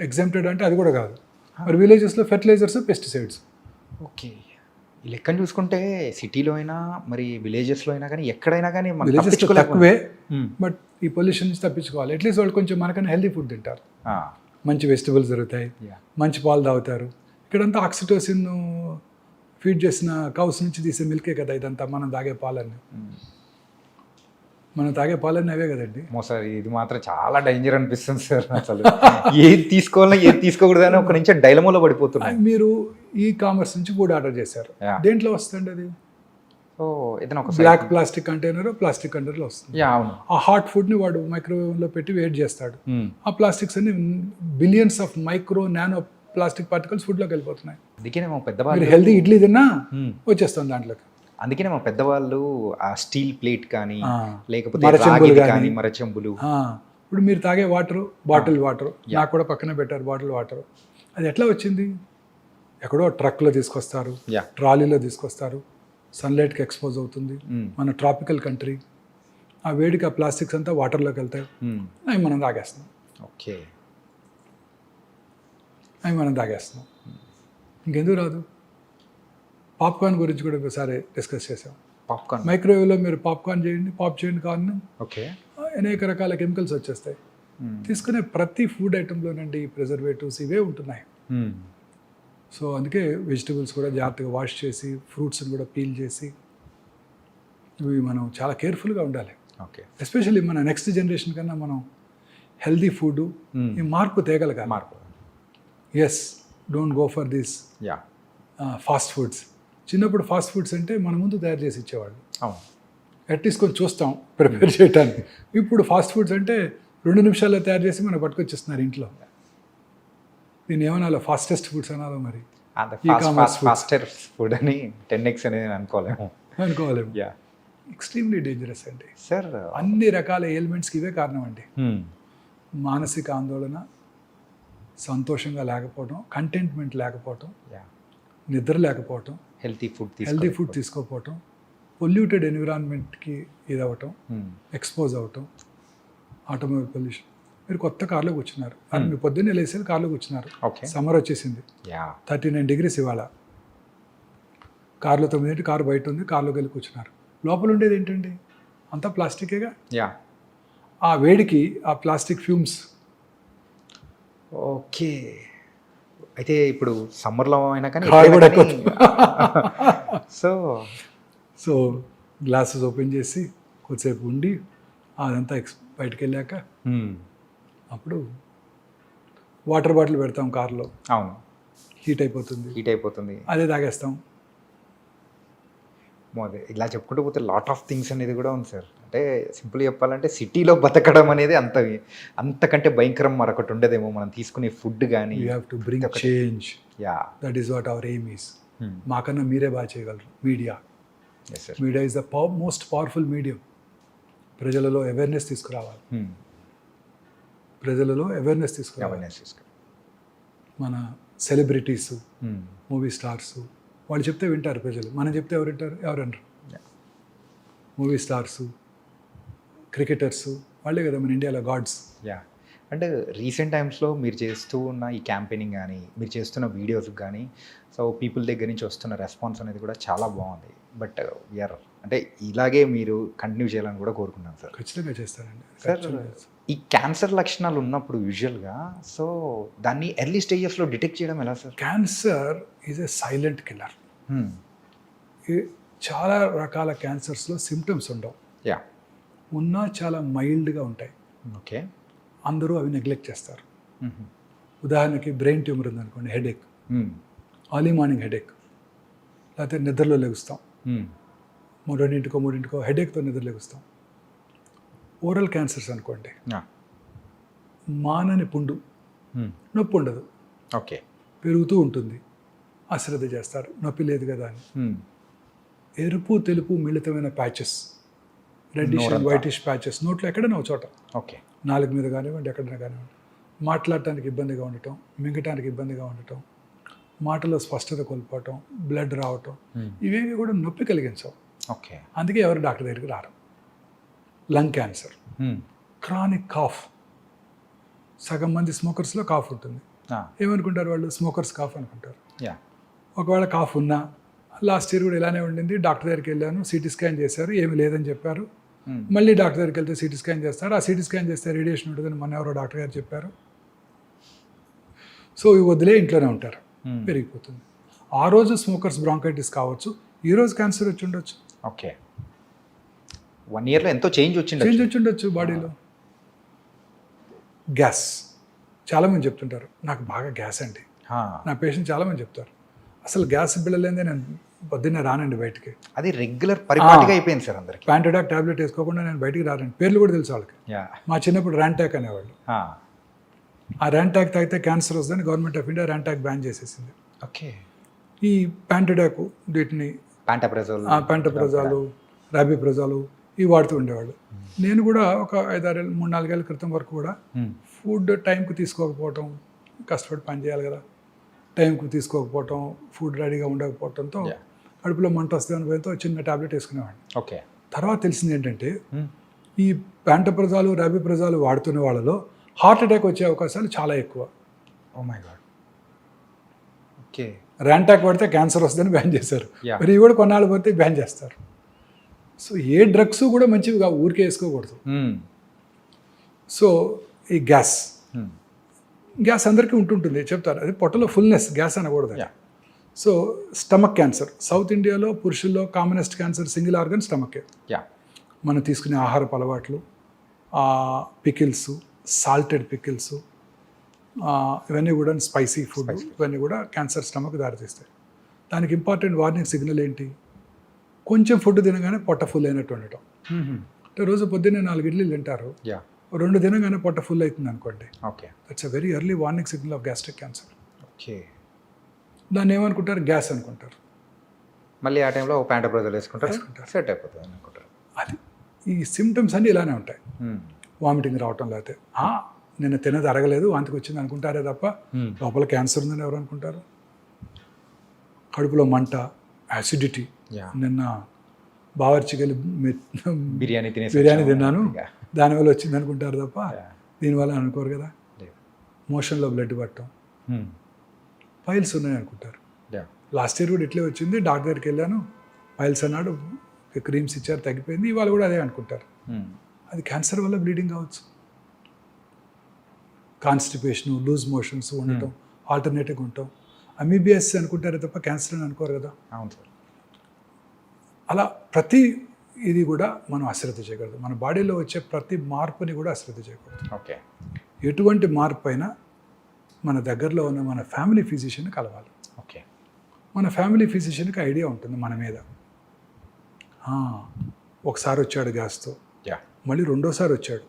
Speaker 3: ఎగ్జామ్టెడ్ అంటే అది కూడా కాదు. మరి విలేజెస్లో ఫెర్టిలైజర్స్, పెస్టిసైడ్స్.
Speaker 2: ఓకే. ఈ లెక్కను చూసుకుంటే సిటీలో అయినా మరి విలేజెస్లో అయినా కానీ ఎక్కడైనా కానీ
Speaker 3: విలేజెస్ తక్కువే, బట్ ఈ పొల్యూషన్ నుంచి తప్పించుకోవాలి. అట్లీస్ట్ వాళ్ళు కొంచెం మనకన్నా హెల్తీ ఫుడ్ తింటారు, మంచి వెజిటబుల్స్ దొరుకుతాయి, మంచి పాలు తాగుతారు. ఇక్కడంతా ఆక్సిటోసిన్ ఫీడ్ చేసిన కౌస్ నుంచి తీసే మిల్కే కదా ఇదంతా. మనం తాగే పాలన్నీ అవే కదండి.
Speaker 2: సార్ ఇది మాత్రం చాలా డేంజర్ అనిపిస్తుంది సార్. అసలు ఏది తీసుకోవాలో ఏది తీసుకోకూడదు అని ఒక నుంచి డైలమోలో పడిపోతున్నాయి.
Speaker 3: మీరు ఈ కామర్స్ నుంచి ఫుడ్ ఆర్డర్ చేశారు, దేంట్లో వస్తుంది అది?
Speaker 2: సో ఏదైనా ఒక
Speaker 3: బ్లాక్ ప్లాస్టిక్ కంటైనర్లో వస్తుంది.
Speaker 2: అవును.
Speaker 3: ఆ హాట్ ఫుడ్ని వాడు మైక్రోవేవ్లో పెట్టి వేట్ చేస్తాడు. ఆ ప్లాస్టిక్స్ అన్ని billions of micro nano plastic particles ఫుడ్లోకి వెళ్ళిపోతున్నాయి.
Speaker 2: అందుకనే మా పెద్దవాళ్ళు
Speaker 3: హెల్దీ ఇడ్లీ తిన్నా వచ్చేస్తుంది దాంట్లోకి.
Speaker 2: అందుకనే మా పెద్దవాళ్ళు ఆ స్టీల్ ప్లేట్ కానీ లేకపోతే మరచెంబులు.
Speaker 3: ఇప్పుడు మీరు తాగే వాటర్, బాటిల్ వాటర్, నాకు కూడా పక్కన పెట్టారు బాటిల్ వాటర్. అది ఎట్లా వచ్చింది? ఎక్కడో ట్రక్లో తీసుకొస్తారు, ట్రాలీలో తీసుకొస్తారు, సన్లైట్కి ఎక్స్పోజ్ అవుతుంది. మన ట్రాపికల్ కంట్రీ, ఆ వేడికి ఆ ప్లాస్టిక్స్ అంతా వాటర్లోకి వెళ్తాయి, అవి మనం తాగేస్తున్నాం.
Speaker 2: ఓకే.
Speaker 3: ఇంకెందుకు రాదు? పాప్కార్న్ గురించి కూడా ఒకసారి డిస్కస్ చేసాం.
Speaker 2: పాప్కార్న్.
Speaker 3: మైక్రోవేవ్లో మీరు పాప్కార్న్ చేయండి, పాప్ చేయండి కార్న్,
Speaker 2: ఓకే.
Speaker 3: అనేక రకాల కెమికల్స్ వచ్చేస్తాయి. తీసుకునే ప్రతి ఫుడ్ ఐటెంలోనండి ప్రిజర్వేటివ్స్ ఇవే ఉంటున్నాయి. సో అందుకే వెజిటబుల్స్ కూడా జాగ్రత్తగా వాష్ చేసి, ఫ్రూట్స్ని కూడా పీల్ చేసి, ఇవి మనం చాలా కేర్ఫుల్గా ఉండాలి.
Speaker 2: ఓకే.
Speaker 3: ఎస్పెషల్లీ మన నెక్స్ట్ జనరేషన్ కన్నా మనం హెల్దీ ఫుడ్ ఈ మార్పు తేగలగాలి.
Speaker 2: మార్పు.
Speaker 3: Yes, don't go for this
Speaker 2: yeah.
Speaker 3: Fast foods. చిన్నప్పుడు ఫాస్ట్ ఫుడ్స్ అంటే మన ముందు తయారు చేసి ఇచ్చేవాళ్ళు,
Speaker 2: అవును.
Speaker 3: అట్లీస్ట్ కొంచెం చూస్తాం ప్రిపేర్ చేయడానికి. ఇప్పుడు ఫాస్ట్ ఫుడ్స్ అంటే 2 నిమిషాల్లో తయారు చేసి మనకు పట్టుకొచ్చేస్తున్నారు ఇంట్లో. దీన్ని ఏమనాలో, ఫాస్టెస్ట్ ఫుడ్స్ అనాలో మరి,
Speaker 2: ఫాస్టర్ ఫుడ్ అని 10x అనేది అనుకోలేము.
Speaker 3: అనుకోలేము.
Speaker 2: యా.
Speaker 3: ఎక్స్ట్రీమ్లీ డేంజరస్ అండి.
Speaker 2: సార్,
Speaker 3: అన్ని రకాల ఎయిల్మెంట్స్కి ఇవే కారణం అండి. మానసిక ఆందోళన, సంతోషంగా లేకపోవడం, కంటెంట్మెంట్ లేకపోవటం,
Speaker 2: యా,
Speaker 3: నిద్ర లేకపోవటం,
Speaker 2: హెల్తీ ఫుడ్
Speaker 3: తీసుకోకపోవటం, పొల్యూటెడ్ ఎన్విరాన్మెంట్కి ఇదవటం, ఎక్స్పోజ్ అవ్వటం, ఆటోమొబైల్ పొల్యూషన్. మీరు కొత్త కార్లో కూర్చున్నారు, మీరు పొద్దున్నే లేసేది కార్లో కూర్చున్నారు,
Speaker 2: ఓకే.
Speaker 3: సమ్మర్ వచ్చేసింది, 39 degrees ఇవాళ. కార్లో 9 కారు బయట ఉంది, కార్లోకి వెళ్ళి కూర్చున్నారు. లోపల ఉండేది ఏంటండి? అంతా ప్లాస్టికేగా.
Speaker 2: యా.
Speaker 3: ఆ వేడికి ఆ ప్లాస్టిక్ ఫ్యూమ్స్.
Speaker 2: ఓకే. అయితే ఇప్పుడు సమ్మర్లో అయినా కానీ
Speaker 3: సో గ్లాసెస్ ఓపెన్ చేసి కొద్దిసేపు ఉండి అదంతా బయటకు వెళ్ళాక అప్పుడు వాటర్ బాటిల్ పెడతాం కార్లో.
Speaker 2: అవును.
Speaker 3: హీట్ అయిపోతుంది, అదే తాగేస్తాం.
Speaker 2: అదే ఇలా చెప్పుకుంటూ పోతే లాట్ ఆఫ్ థింగ్స్ అనేది కూడా ఉంది సార్. అంటే సింపుల్ చెప్పాలంటే సిటీలో బతకడం అనేది అంతకంటే భయంకరం మరొకటి ఉండదేమో. మనం తీసుకునే ఫుడ్ కానీ
Speaker 3: you have to bring change.
Speaker 2: Yeah,
Speaker 3: that is what hour aim is. మాకన్నా మీరే బాగా చేయగలరు. Media is the most powerful medium. ప్రజలలో అవేర్నెస్ తీసుకురావాలి. మన సెలబ్రిటీస్, మూవీ స్టార్స్, వాళ్ళు చెప్తే వింటారు ప్రజలు. మనం చెప్తే ఎవరంటారు? మూవీ స్టార్స్, క్రికెటర్స్, వాళ్ళే కదా మన ఇండియాలో గాడ్స్.
Speaker 2: యా. అంటే రీసెంట్ టైమ్స్లో మీరు చేస్తూ ఉన్న ఈ క్యాంపెయినింగ్ కానీ, మీరు చేస్తున్న వీడియోస్కి కానీ, సో పీపుల్ దగ్గర నుంచి వస్తున్న రెస్పాన్స్ అనేది కూడా చాలా బాగుంది. బట్ వీఆర్ అంటే ఇలాగే మీరు కంటిన్యూ చేయాలని కూడా కోరుకున్నాను సార్.
Speaker 3: ఖచ్చితంగా చేస్తానండి
Speaker 2: సార్. ఈ క్యాన్సర్ లక్షణాలు ఉన్నప్పుడు యూజువల్గా సో దాన్ని ఎర్లీ స్టేజెస్లో డిటెక్ట్ చేయడం ఎలా sir?
Speaker 3: Cancer is a silent killer. చాలా రకాల క్యాన్సర్స్లో సిమ్టమ్స్ ఉండవు.
Speaker 2: యా.
Speaker 3: ఉన్నా చాలా మైల్డ్గా ఉంటాయి.
Speaker 2: ఓకే.
Speaker 3: అందరూ అవి నెగ్లెక్ట్ చేస్తారు. ఉదాహరణకి బ్రెయిన్ ట్యూమర్ ఉందనుకోండి, హెడేక్, ఎర్లీ మార్నింగ్ హెడేక్, లేకపోతే నిద్రలో లెగుస్తాం, 2-3 హెడేక్తో నిద్ర లెగుస్తాం. ఓరల్ క్యాన్సర్స్ అనుకోండి, మానని పుండు, నొప్పి ఉండదు,
Speaker 2: ఓకే,
Speaker 3: పెరుగుతూ ఉంటుంది, అశ్రద్ధ చేస్తారు, నొప్పి లేదు కదా అని. ఎరుపు తెలుపు మిళితమైన patches, reddish and whitish patches నోట్లో ఎక్కడైనా ఒక చోట,
Speaker 2: ఓకే,
Speaker 3: నాలుగు మీద కానివ్వండి, ఎక్కడైనా కానివ్వండి. మాట్లాడటానికి ఇబ్బందిగా ఉండటం, మింగటానికి ఇబ్బందిగా ఉండటం, మాటలో స్పష్టత కోల్పోవటం, బ్లడ్ రావటం, ఇవేవి కూడా నొప్పి కలిగించవు.
Speaker 2: ఓకే.
Speaker 3: అందుకే ఎవరు డాక్టర్ దగ్గరికి రారు. లంగ్ క్యాన్సర్, క్రానిక్ కాఫ్, సగం మంది స్మోకర్స్లో కాఫ్ ఉంటుంది. ఏమనుకుంటారు వాళ్ళు? స్మోకర్స్ కాఫ్ అనుకుంటారు. ఒకవేళ కాఫ్ ఉన్నా, లాస్ట్ ఇయర్ కూడా ఇలానే ఉండింది, డాక్టర్ దగ్గరికి వెళ్ళాను, సిటీ స్కాన్ చేశారు, ఏమీ లేదని చెప్పారు. మళ్ళీ డాక్టర్ దగ్గరికి వెళ్తే సిటీ స్కాన్ చేస్తారు, ఆ సిటీ స్కాన్ చేస్తే రేడియేషన్ ఉంటుందని మొన్న ఎవరో డాక్టర్ గారు చెప్పారు. సో ఇవి వదిలే ఇంట్లోనే ఉంటారు, పెరిగిపోతుంది. ఆ రోజు స్మోకర్స్ బ్రాంకైటిస్ కావచ్చు, ఈ రోజు క్యాన్సర్ వచ్చి ఉండొచ్చు.
Speaker 2: ఓకే. 1 yearలో ఎంతో చేంజ్ వచ్చి
Speaker 3: ఉండొచ్చు బాడీలో. గ్యాస్, చాలామంది చెప్తుంటారు నాకు బాగా గ్యాస్ అండి. నా పేషెంట్ చాలామంది చెప్తారు అసలు గ్యాస్ బిళ్ళలేదే నేను పొద్దున్నే రానండి బయటికి.
Speaker 2: అది రెగ్యులర్ పరిపాటిగా అయిపోయింది సార్ అందరికి.
Speaker 3: ప్యాంటడాక్ టాబ్లెట్ వేసుకోకుండా నేను బయటికి రానండి. పేర్లు కూడా తెలుసు వాళ్ళకి. మా చిన్నప్పుడు ర్యాంటాక్ అనేవాళ్ళు. ఆ ర్యాంటాక్ తాగితే క్యాన్సర్ వస్తుందని government of India Rantac ban చేసేసింది.
Speaker 2: ఓకే.
Speaker 3: ఈ ప్యాంటడాక్, వీటిని ప్యాంటప్రజాలు, రాబిప్రజాలు ఇవి వాడుతూ ఉండేవాళ్ళు. నేను కూడా ఒక 3-4 ఏళ్ళ క్రితం వరకు కూడా ఫుడ్ టైంకి తీసుకోకపోవటం, కష్టపడి పని చేయాలి కదా, టైంకి తీసుకోకపోవటం, ఫుడ్ రెడీగా ఉండకపోవడంతో కడుపులో మంట వస్తుందని భయంతో చిన్న టాబ్లెట్ వేసుకునేవాడిని.
Speaker 2: ఓకే.
Speaker 3: తర్వాత తెలిసింది ఏంటంటే ఈ ప్యాంటప్రజాలు, రాబిప్రజాలు వాడుతున్న వాళ్ళలో హార్ట్ అటాక్ వచ్చే అవకాశాలు చాలా ఎక్కువ.
Speaker 2: Oh my God. Okay.
Speaker 3: Rantac పడితే క్యాన్సర్ వస్తుందని బ్యాన్ చేశారు.
Speaker 2: Yeah.
Speaker 3: మరి ఇవి కూడా కొన్నాళ్ళు పోతే బ్యాన్ చేస్తారు. సో ఏ డ్రగ్స్ కూడా మంచివిగా ఊరికే వేసుకోకూడదు. సో ఈ గ్యాస్ అందరికీ ఉంటుంటుంది చెప్తారు, అది పొట్టలో ఫుల్నెస్, గ్యాస్ అనకూడదు.
Speaker 2: Yeah.
Speaker 3: So stomach cancer, south ఇండియాలో పురుషుల్లో commonest cancer single organ stomach ache.
Speaker 2: Yeah.
Speaker 3: మనం తీసుకునే ఆహారపు అలవాట్లు, పికిల్స్, సాల్టెడ్ పికిల్స్, ఇవన్నీ కూడా స్పైసీ ఫుడ్, ఇవన్నీ కూడా క్యాన్సర్ స్టమక్ దారితీస్తాయి. దానికి ఇంపార్టెంట్ వార్నింగ్ సిగ్నల్ ఏంటి? కొంచెం ఫుడ్ తినగానే పొట్ట ఫుల్ అయినట్టు ఉండటం. అంటే రోజు పొద్దున్నే 4 ఇడ్లీలు తింటారు,
Speaker 2: యా.
Speaker 3: 2 తినగానే పొట్ట ఫుల్ అవుతుంది అనుకోండి,
Speaker 2: okay.
Speaker 3: That's a very early warning signal off gastric cancer.
Speaker 2: Okay.
Speaker 3: దాన్ని ఏమనుకుంటారు? గ్యాస్ అనుకుంటారు.
Speaker 2: మళ్ళీ ఆ టైంలో ఒక ప్యాంట్ బ్రదర్ వేసుకుంటారు, సెట్ అయిపోతుంది అనుకుంటారు.
Speaker 3: అది ఈ సిమ్టమ్స్ అన్నీ ఇలానే ఉంటాయి. వామిటింగ్ రావటం, లేకపోతే నేను తినది అరగలేదు వాంతికి వచ్చింది అనుకుంటారే తప్ప లోపల క్యాన్సర్ ఉందని ఎవరు అనుకుంటారు? కడుపులో మంట, యాసిడిటీ.
Speaker 2: Yeah.
Speaker 3: నిన్న బావర్చికి వెళ్ళి
Speaker 2: బిర్యానీ
Speaker 3: తిన్నాను దానివల్ల వచ్చింది అనుకుంటారు తప్ప దీనివల్ల అనుకోరు కదా. మోషన్లో బ్లడ్ పట్టడం, పైల్స్ ఉన్నాయి అనుకుంటారు. లాస్ట్ ఇయర్ కూడా ఇట్లే వచ్చింది, డాక్టర్ దగ్గరికి వెళ్ళాను, పైల్స్ అన్నాడు, క్రీమ్స్ ఇచ్చారు, తగ్గిపోయింది. ఇవాళ కూడా అదే అనుకుంటారు. అది క్యాన్సర్ వల్ల బ్లీడింగ్ కావచ్చు. కాన్స్టిపేషన్, లూజ్ మోషన్స్ ఉండటం, ఆల్టర్నేటివ్గా ఉంటాం, అమీబియస్ అనుకుంటారే తప్ప క్యాన్సర్ అని అనుకోరు కదా.
Speaker 2: అవును సార్.
Speaker 3: అలా ప్రతి ఇది కూడా మనం అశ్రద్ధ చేయకూడదు. మన బాడీలో వచ్చే ప్రతి మార్పుని కూడా అశ్రద్ధ చేయకూడదు.
Speaker 2: ఓకే.
Speaker 3: ఎటువంటి మార్పు అయినా మన దగ్గరలో ఉన్న మన ఫ్యామిలీ ఫిజిషియన్ కలవాలి.
Speaker 2: ఓకే.
Speaker 3: మన ఫ్యామిలీ ఫిజిషియన్కి ఐడియా ఉంటుంది మన మీద. ఒకసారి వచ్చాడు గ్యాస్తో,
Speaker 2: యా.
Speaker 3: మళ్ళీ రెండోసారి వచ్చాడు,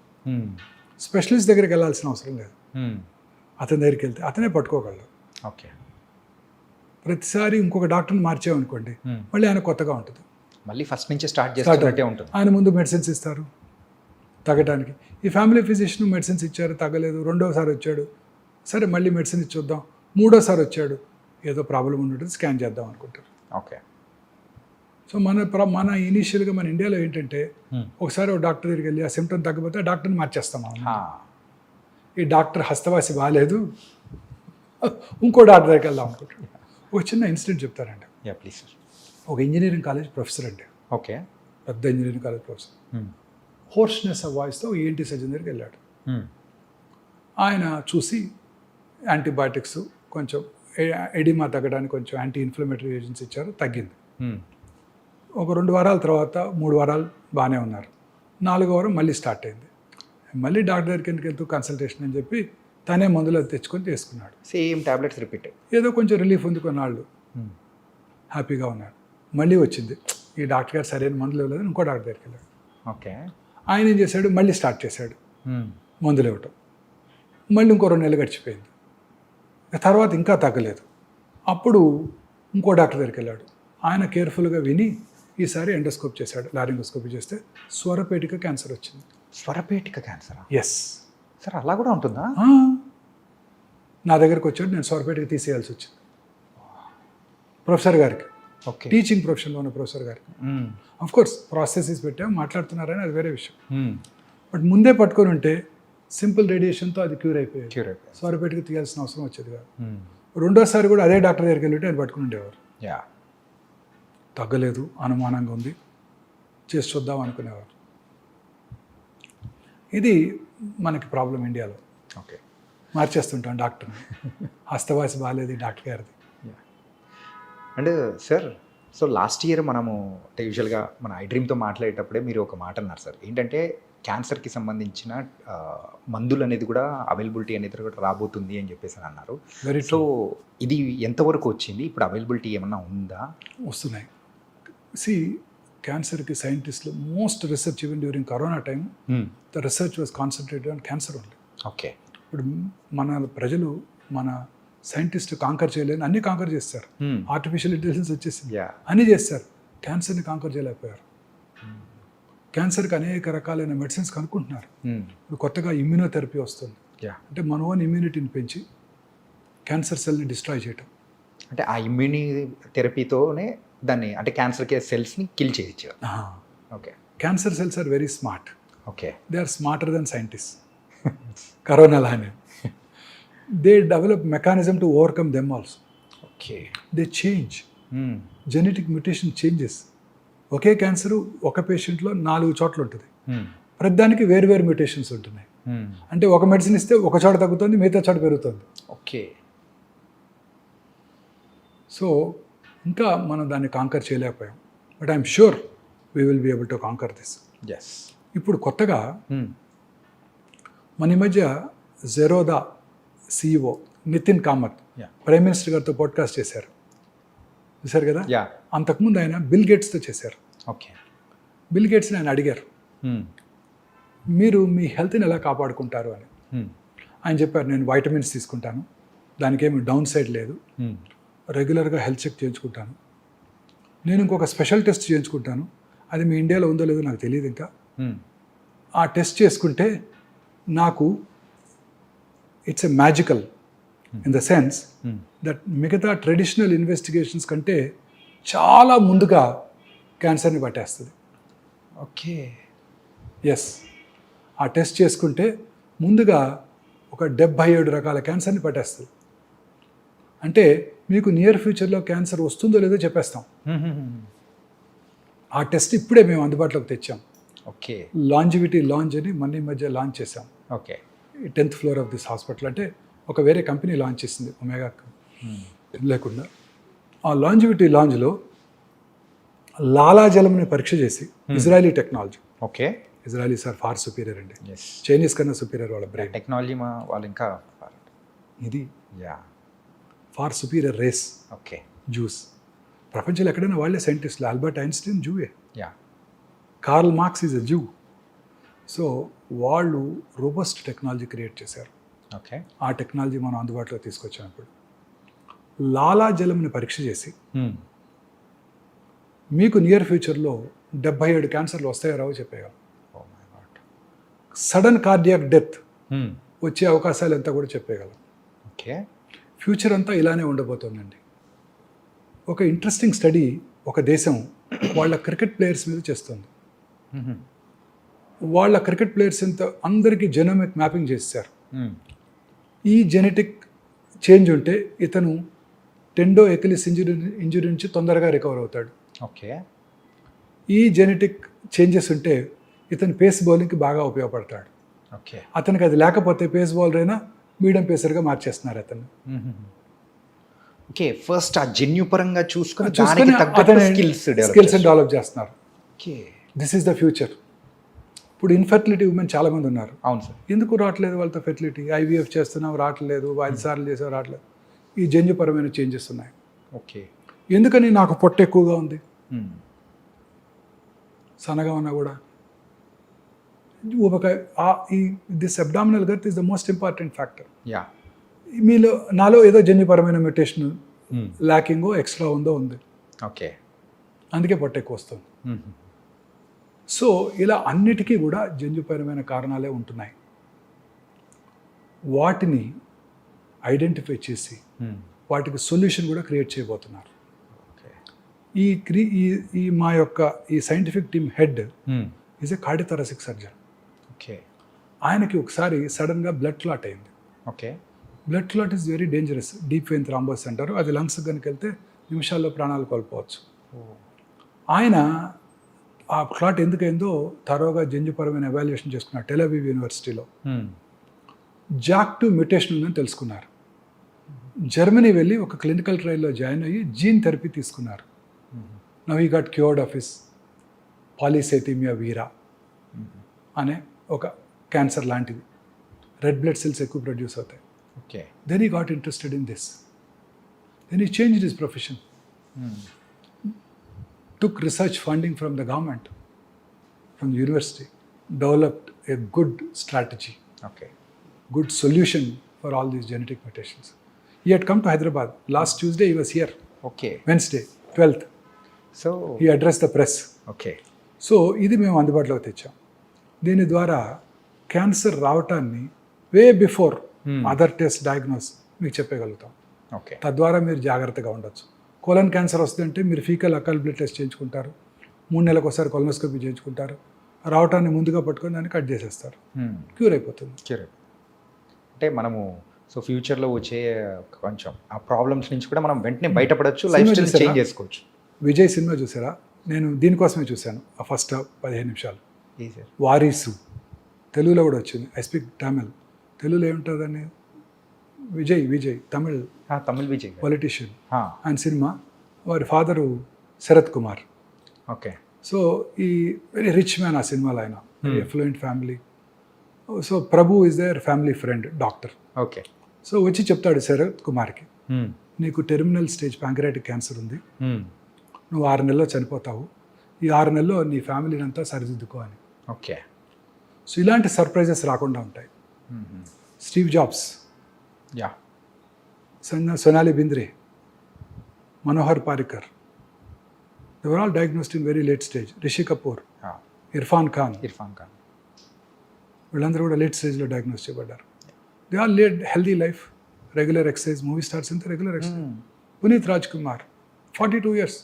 Speaker 3: స్పెషలిస్ట్ దగ్గరికి వెళ్ళాల్సిన అవసరం లేదు. అతని దగ్గరికి వెళ్తే అతనే పట్టుకోగలడు.
Speaker 2: ఓకే.
Speaker 3: ప్రతిసారి ఇంకొక డాక్టర్ని మార్చామనుకోండి, మళ్ళీ ఆయన కొత్తగా ఉంటుంది,
Speaker 2: మళ్ళీ ఫస్ట్ నుంచి స్టార్ట్ చేస్తున్నట్టే ఉంటుంది.
Speaker 3: ఆయన ముందు మెడిసిన్స్ ఇస్తారు తగ్గడానికి. ఈ ఫ్యామిలీ ఫిజిషియన్ మెడిసిన్స్ ఇచ్చారు, తగ్గలేదు, రెండోసారి వచ్చాడు, సరే మళ్ళీ మెడిసిన్ ఇచ్చి చూద్దాం, మూడోసారి వచ్చాడు, ఏదో ప్రాబ్లం ఉంటుంది, స్కాన్ చేద్దాం అనుకుంటారు.
Speaker 2: ఓకే.
Speaker 3: సో మన ఇనీషియల్గా మన ఇండియాలో ఏంటంటే, ఒకసారి ఒక డాక్టర్ దగ్గరికి వెళ్ళి ఆ సిమ్టమ్ తగ్గకపోతే ఆ డాక్టర్ని మార్చేస్తాం మనం. ఈ డాక్టర్ హస్తవాసి బాగాలేదు, ఇంకో డాక్టర్ దగ్గరికి వెళ్దాం అనుకుంటాడు. ఒక చిన్న ఇన్సిడెంట్ చెప్తారండి.
Speaker 2: Yeah please sir.
Speaker 3: ఒక ఇంజనీరింగ్ కాలేజ్ ప్రొఫెసర్ అండి,
Speaker 2: ఓకే,
Speaker 3: పెద్ద engineering college professor, hoarseness of వాయిస్తో ఏంటి సర్జన్ దగ్గరికి వెళ్ళాడు. ఆయన చూసి యాంటీబయాటిక్స్, కొంచెం ఎడిమా తగ్గడానికి కొంచెం యాంటీ ఇన్ఫ్లమేటరీ ఏజెంట్స్ ఇచ్చారు, తగ్గింది. ఒక 2 వారాల తర్వాత 3 వారాలు బాగానే ఉన్నారు, 4వ వారం మళ్ళీ స్టార్ట్ అయింది. మళ్ళీ డాక్టర్ దగ్గరికి ఎందుకు వెళ్తూ కన్సల్టేషన్ అని చెప్పి తనే మందులు అది తెచ్చుకొని చేసుకున్నాడు.
Speaker 2: Same tablets repeat.
Speaker 3: ఏదో కొంచెం రిలీఫ్ ఉంది, కొన్నాళ్ళు హ్యాపీగా ఉన్నాడు. మళ్ళీ వచ్చింది, ఈ డాక్టర్ గారు సరైన మందులు ఇవ్వలేదు, ఇంకో డాక్టర్ దగ్గరికి వెళ్ళాడు.
Speaker 2: ఓకే.
Speaker 3: ఆయన ఏం చేశాడు, మళ్ళీ స్టార్ట్ చేశాడు మందులు ఇవ్వటం. మళ్ళీ ఇంకో 2 నెలలు గడిచిపోయింది, తర్వాత ఇంకా తగ్గలేదు. అప్పుడు ఇంకో డాక్టర్ దగ్గరికి వెళ్ళాడు. ఆయన కేర్ఫుల్గా విని ఈసారి ఎండోస్కోప్ చేశాడు, లారింగోస్కోపీ చేస్తే స్వరపేటిక క్యాన్సర్ వచ్చింది.
Speaker 2: స్వరపేటిక క్యాన్సర్?
Speaker 3: ఎస్
Speaker 2: సార్, అలా కూడా ఉంటుందా?
Speaker 3: నా దగ్గరికి వచ్చాడు, నేను స్వరపేటిక తీసేయాల్సి వచ్చింది. ప్రొఫెసర్ గారికి,
Speaker 2: ఓకే,
Speaker 3: టీచింగ్ ప్రొఫెషన్లో ఉన్న ప్రొఫెసర్ గారికి. ఆఫ్ కోర్స్ ప్రాసెసెస్ పెట్టాం, మాట్లాడుతున్నారని అది వేరే విషయం. బట్ ముందే పట్టుకొని ఉంటే సింపుల్ రేడియేషన్తో అది క్యూర్ అయిపోయేది, స్వరపేటిక తీయాల్సిన అవసరం వచ్చేది కాదు. రెండోసారి కూడా అదే డాక్టర్ దగ్గరికి వెళ్ళి ఆయన పట్టుకుని ఉండేవారు.
Speaker 2: యా.
Speaker 3: తగ్గలేదు, అనుమానంగా ఉంది, చేసి చూద్దాం అనుకునేవారు. ఇది మనకి ప్రాబ్లం ఇండియాలో.
Speaker 2: ఓకే.
Speaker 3: మార్చేస్తుంటాం డాక్టర్ని, హస్తవాసి బాగాలేదు ఈ డాక్టర్ గారిది.
Speaker 2: And sir, so last year మనము అంటే యూజువల్గా మన ఐ డ్రీమ్తో మాట్లాడేటప్పుడే మీరు ఒక మాట అన్నారు సార్, ఏంటంటే క్యాన్సర్కి సంబంధించిన మందులు అనేది కూడా అవైలబిలిటీ అనేది కూడా రాబోతుంది అని చెప్పేసి అన్నారు. సో ఇది ఎంతవరకు వచ్చింది, ఇప్పుడు అవైలబిలిటీ ఏమన్నా ఉందా?
Speaker 3: వస్తున్నాయి. క్యాన్సర్కి సైంటిస్టులు most research even during corona time the research was concentrated on cancer only.
Speaker 2: Okay.
Speaker 3: ఇప్పుడు మన ప్రజలు, మన సైంటిస్ట్ కాంకర్ చేయలేని అన్ని కాంకర్ చేస్తారు. ఆర్టిఫిషియల్ ఇంటెలిజెన్స్ వచ్చేసింది, అన్నీ చేస్తారు, క్యాన్సర్ని కాంకర్ చేయలేకపోయారు. క్యాన్సర్కి అనేక రకాలైన మెడిసిన్స్ కనుక్కుంటున్నారు. ఇప్పుడు కొత్తగా ఇమ్యూనోథెరపీ వస్తుంది, అంటే మన ఓన్ ఇమ్యూనిటీని పెంచి క్యాన్సర్ సెల్ని డిస్ట్రాయ్ చేయటం.
Speaker 2: అంటే ఆ ఇమ్యూని థెరపీతోనే దాన్ని, అంటే క్యాన్సర్ సెల్స్ని కిల్ చేయొచ్చు. Okay.
Speaker 3: Cancer cells are very smart.
Speaker 2: Okay.
Speaker 3: They are smarter than scientist. Corona లానే they develop mechanism to overcome them also.
Speaker 2: Okay.
Speaker 3: They change, genetic mutation changes. ఒకే క్యాన్సర్ ఒక పేషెంట్లో 4 చోట్ల ఉంటుంది, ప్రతిదానికి వేరు వేరు మ్యూటేషన్స్ ఉంటున్నాయి. అంటే ఒక మెడిసిన్ ఇస్తే ఒక చోట తగ్గుతుంది, మిగతా చోట పెరుగుతుంది.
Speaker 2: ఓకే.
Speaker 3: సో ఇంకా మనం దాన్ని కాంకర్ చేయలేకపోయాం, but I'm sure we will be able to conquer this.
Speaker 2: Yes.
Speaker 3: ఇప్పుడు కొత్తగా మన ఈ మధ్య Zerodha CEO Nithin Kamath
Speaker 2: Yeah.
Speaker 3: Prime minister గారితో పాడ్కాస్ట్ చేశారు, చూశారు కదా.
Speaker 2: యా.
Speaker 3: అంతకుముందు ఆయన బిల్ గేట్స్తో చేశారు.
Speaker 2: ఓకే.
Speaker 3: బిల్ గేట్స్ని ఆయన అడిగారు, మీరు మీ హెల్త్ని ఎలా కాపాడుకుంటారు అని. ఆయన చెప్పారు, నేను వైటమిన్స్ తీసుకుంటాను, దానికి ఏమి డౌన్ సైడ్ లేదు, రెగ్యులర్గా హెల్త్ చెక్ చేయించుకుంటాను, నేను ఇంకొక స్పెషల్ టెస్ట్ చేయించుకుంటాను, అది మీ ఇండియాలో ఉందో లేదో నాకు తెలియదు ఇంకా. ఆ టెస్ట్ చేసుకుంటే నాకు it's a magical in the sense that మిగతా ట్రెడిషనల్ ఇన్వెస్టిగేషన్స్ కంటే చాలా ముందుగా క్యాన్సర్ని పట్టేస్తుంది.
Speaker 2: ఓకే.
Speaker 3: ఎస్, ఆ టెస్ట్ చేసుకుంటే ముందుగా ఒక 77 రకాల క్యాన్సర్ని పట్టేస్తుంది. అంటే మీకు నియర్ ఫ్యూచర్లో క్యాన్సర్ వస్తుందో లేదో చెప్పేస్తాం. ఆ టెస్ట్ ఇప్పుడే మేము అందుబాటులోకి తెచ్చాం.
Speaker 2: ఓకే.
Speaker 3: లాంజివిటీ లాంచ్ అని మన ఈ మధ్య లాంచ్ చేసాం.
Speaker 2: Okay.
Speaker 3: 10th floor of this hospital. అంటే ఒక వేరే కంపెనీ లాంచ్ చేసింది, ఒమేగా లేకుండా. ఆ లాంజివిటీ లాంజ్లో లాలాజలంని పరీక్ష చేసి, Israeli technology,
Speaker 2: okay.
Speaker 3: Israelis are far superior అండి,
Speaker 2: ఎస్.
Speaker 3: చైనీస్ కన్నా సుపీరియర్ వాళ్ళ బ్రెయిన్.
Speaker 2: టెక్నాలజీ వాళ్ళు ఇంకా.
Speaker 3: ఇది
Speaker 2: yeah.
Speaker 3: Far superior race
Speaker 2: okay.
Speaker 3: Jews. ప్రపంచంలో ఎక్కడైనా వాళ్ళే సైంటిస్టులు. ఆల్బర్ట్ ఐన్స్టీన్ జూవే,
Speaker 2: yeah.
Speaker 3: Karl Marx is a Jew. So వాళ్ళు రోబస్ట్ టెక్నాలజీ క్రియేట్ చేశారు.
Speaker 2: ఓకే.
Speaker 3: ఆ టెక్నాలజీ మనం అందుబాటులో తీసుకొచ్చినప్పుడు లాలాజలంని పరీక్ష చేసి మీకు నియర్ ఫ్యూచర్లో 77 క్యాన్సర్లు వస్తాయో రావో చెప్పేయగలం.
Speaker 2: Oh my God.
Speaker 3: Sudden cardiac death వచ్చే అవకాశాలు ఎంత కూడా చెప్పేయగలం.
Speaker 2: ఓకే.
Speaker 3: ఫ్యూచర్ అంతా ఇలానే ఉండబోతోందండి. ఒక ఇంట్రెస్టింగ్ స్టడీ ఒక దేశం వాళ్ళ క్రికెట్ ప్లేయర్స్ మీద చేస్తుంది. వాళ్ళ క్రికెట్ ప్లేయర్స్ ఎంత అందరికీ జెనోమిక్ మ్యాపింగ్ చేశారు. ఈ జెనెటిక్ చేంజ్ ఉంటే ఇతను టెండో ఎకిలిస్ ఇంజురీ నుంచి తొందరగా రికవర్ అవుతాడు.
Speaker 2: ఓకే.
Speaker 3: ఈ జెనెటిక్ చేంజెస్ ఉంటే ఇతను పేస్ బౌలింగ్కి బాగా ఉపయోగపడతాడు.
Speaker 2: ఓకే.
Speaker 3: అతనికి అది లేకపోతే పేస్ బౌలర్ అయినా మీడియం పేసర్గా మార్చేస్తున్నారు అతను.
Speaker 2: ఓకే. ఫస్ట్ ఆ జన్యుపరంగా చూసుకొని
Speaker 3: చూసుకొని స్కిల్స్ డెవలప్ చేస్తున్నారు.
Speaker 2: Okay.
Speaker 3: This is the future. ఇప్పుడు ఇన్ఫెర్టిలిటీ ఉమెన్ చాలామంది ఉన్నారు.
Speaker 2: అవును సార్.
Speaker 3: ఎందుకు రావట్లేదు వాళ్ళతో ఫెర్టిలిటీ? IVF చేస్తున్నాం రావట్లేదు, 5 సార్లు చేసాం రావట్లేదు. ఈ జన్యుపరమైన చేంజెస్ ఉన్నాయి.
Speaker 2: ఓకే.
Speaker 3: ఎందుకని నాకు పొట్ట ఎక్కువగా ఉంది, సన్నగా ఉన్నా కూడా this abdominal girth is the most important factor.
Speaker 2: Yeah.
Speaker 3: మీలో నాలో ఏదో జన్యుపరమైన మ్యూటేషన్ ల్యాకింగో ఎక్స్ట్రా ఉందో ఉంది,
Speaker 2: ఓకే.
Speaker 3: అందుకే పొట్ట ఎక్కువ వస్తుంది. సో ఇలా అన్నిటికీ కూడా జన్యుపరమైన కారణాలే ఉంటున్నాయి. వాటిని ఐడెంటిఫై చేసి వాటికి సొల్యూషన్ కూడా క్రియేట్ చేయబోతున్నారు. ఈ మా యొక్క ఈ scientific team head is a cardiothoracic surgeon.
Speaker 2: Okay.
Speaker 3: ఆయనకి ఒకసారి సడన్గా బ్లడ్ క్లాట్ అయింది.
Speaker 2: Okay.
Speaker 3: Blood clot is very dangerous. Deep vein thrombosis అంటారు. అది లంగ్స్ కనుక వెళ్తే నిమిషాల్లో ప్రాణాలు కోల్పోవచ్చు. ఆయన ఆ క్లాట్ ఎందుకైందో తరోగా జన్యుపరమైన ఎవాల్యుయేషన్ చేసుకున్నారు టెల్ అవీవ్ యూనివర్సిటీలో. JAK2 మ్యూటేషన్ ఉందని తెలుసుకున్నారు. జర్మనీ వెళ్ళి ఒక క్లినికల్ ట్రయల్లో జాయిన్ అయ్యి జీన్ థెరపీ తీసుకున్నారు. Now he got cured of his polycythaemia vera అనే ఒక క్యాన్సర్ లాంటిది. రెడ్ బ్లడ్ సెల్స్ ఎక్కువ ప్రొడ్యూస్ అవుతాయి.
Speaker 2: Okay.
Speaker 3: Then he got interested in this. Then he changed his profession. Took research funding from the government, from the university, developed a good strategy,
Speaker 2: okay.
Speaker 3: good solution for all these genetic mutations. He had come to Hyderabad. Last Tuesday he was here.
Speaker 2: Okay.
Speaker 3: Wednesday, 12th.
Speaker 2: So
Speaker 3: He addressed the press.
Speaker 2: Okay.
Speaker 3: సో ఇది మేము అందుబాటులోకి తెచ్చాం. దీని ద్వారా క్యాన్సర్ రావటాన్ని way before other test diagnose మీకు చెప్పగలుగుతాం.
Speaker 2: ఓకే.
Speaker 3: తద్వారా మీరు జాగ్రత్తగా ఉండొచ్చు. కోలన్ క్యాన్సర్ వస్తుందంటే మీరు ఫీకల్ అకాల్ బ్లడ్ టెస్ట్ చేయించుకుంటారు, 3 నెలలకు ఒకసారి కొలనోస్కోపీ చేయించుకుంటారు, రావటాన్ని ముందుగా పట్టుకొని దాన్ని కట్ చేసేస్తారు, క్యూర్ అయిపోతుంది.
Speaker 2: క్యూర్. అంటే మనము సో ఫ్యూచర్లో వచ్చే కొంచెం ఆ ప్రాబ్లమ్స్ నుంచి కూడా మనం వెంటనే బయటపడవచ్చు, లైఫ్
Speaker 3: సినిమా
Speaker 2: స్టైల్
Speaker 3: చూసారా?
Speaker 2: చేంజ్ చేసుకోవచ్చు.
Speaker 3: విజయ్ సినిమా చూసారా? నేను దీనికోసమే చూశాను. ఆ ఫస్ట్ 15 నిమిషాలు.
Speaker 2: ఏ సార్?
Speaker 3: వారీసు తెలుగులో కూడా వచ్చింది. I speak Tamil. తెలుగులో ఏముంటుందని విజయ్ తమిళ్
Speaker 2: తమిళ్ విజయ్.
Speaker 3: పొలిటీషియన్. ఆయన సినిమా, వారి father Sarath Kumar.
Speaker 2: Okay.
Speaker 3: So ఈ వెరీ రిచ్ మ్యాన్ ఆ సినిమాలో, ఆయన very affluent family. So Prabhu is their family friend, doctor.
Speaker 2: Okay.
Speaker 3: So వచ్చి చెప్తాడు శరత్ కుమార్కి, నీకు టెర్మినల్ స్టేజ్ ప్యాంక్రియాటిక్ క్యాన్సర్ ఉంది, నువ్వు 6 నెలల్లో చనిపోతావు, ఈ 6 నెలల్లో నీ ఫ్యామిలీని అంతా సరిదిద్దుకో అని.
Speaker 2: ఓకే.
Speaker 3: సో ఇలాంటి సర్ప్రైజెస్ రాకుండా ఉంటాయి. Steve Jobs,
Speaker 2: yeah,
Speaker 3: Sonali Bendre, Manohar Parrikar, they were all diagnosed in very late stage. Rishi Kapoor, Irrfan Khan, వీళ్ళందరూ కూడా లేట్ స్టేజ్లో డయాగ్నోస్ చేయబడ్డారు. They all lead healthy life, regular exercise. Movie stars అంతా regular exercise. Puneeth Raj Kumar 42 years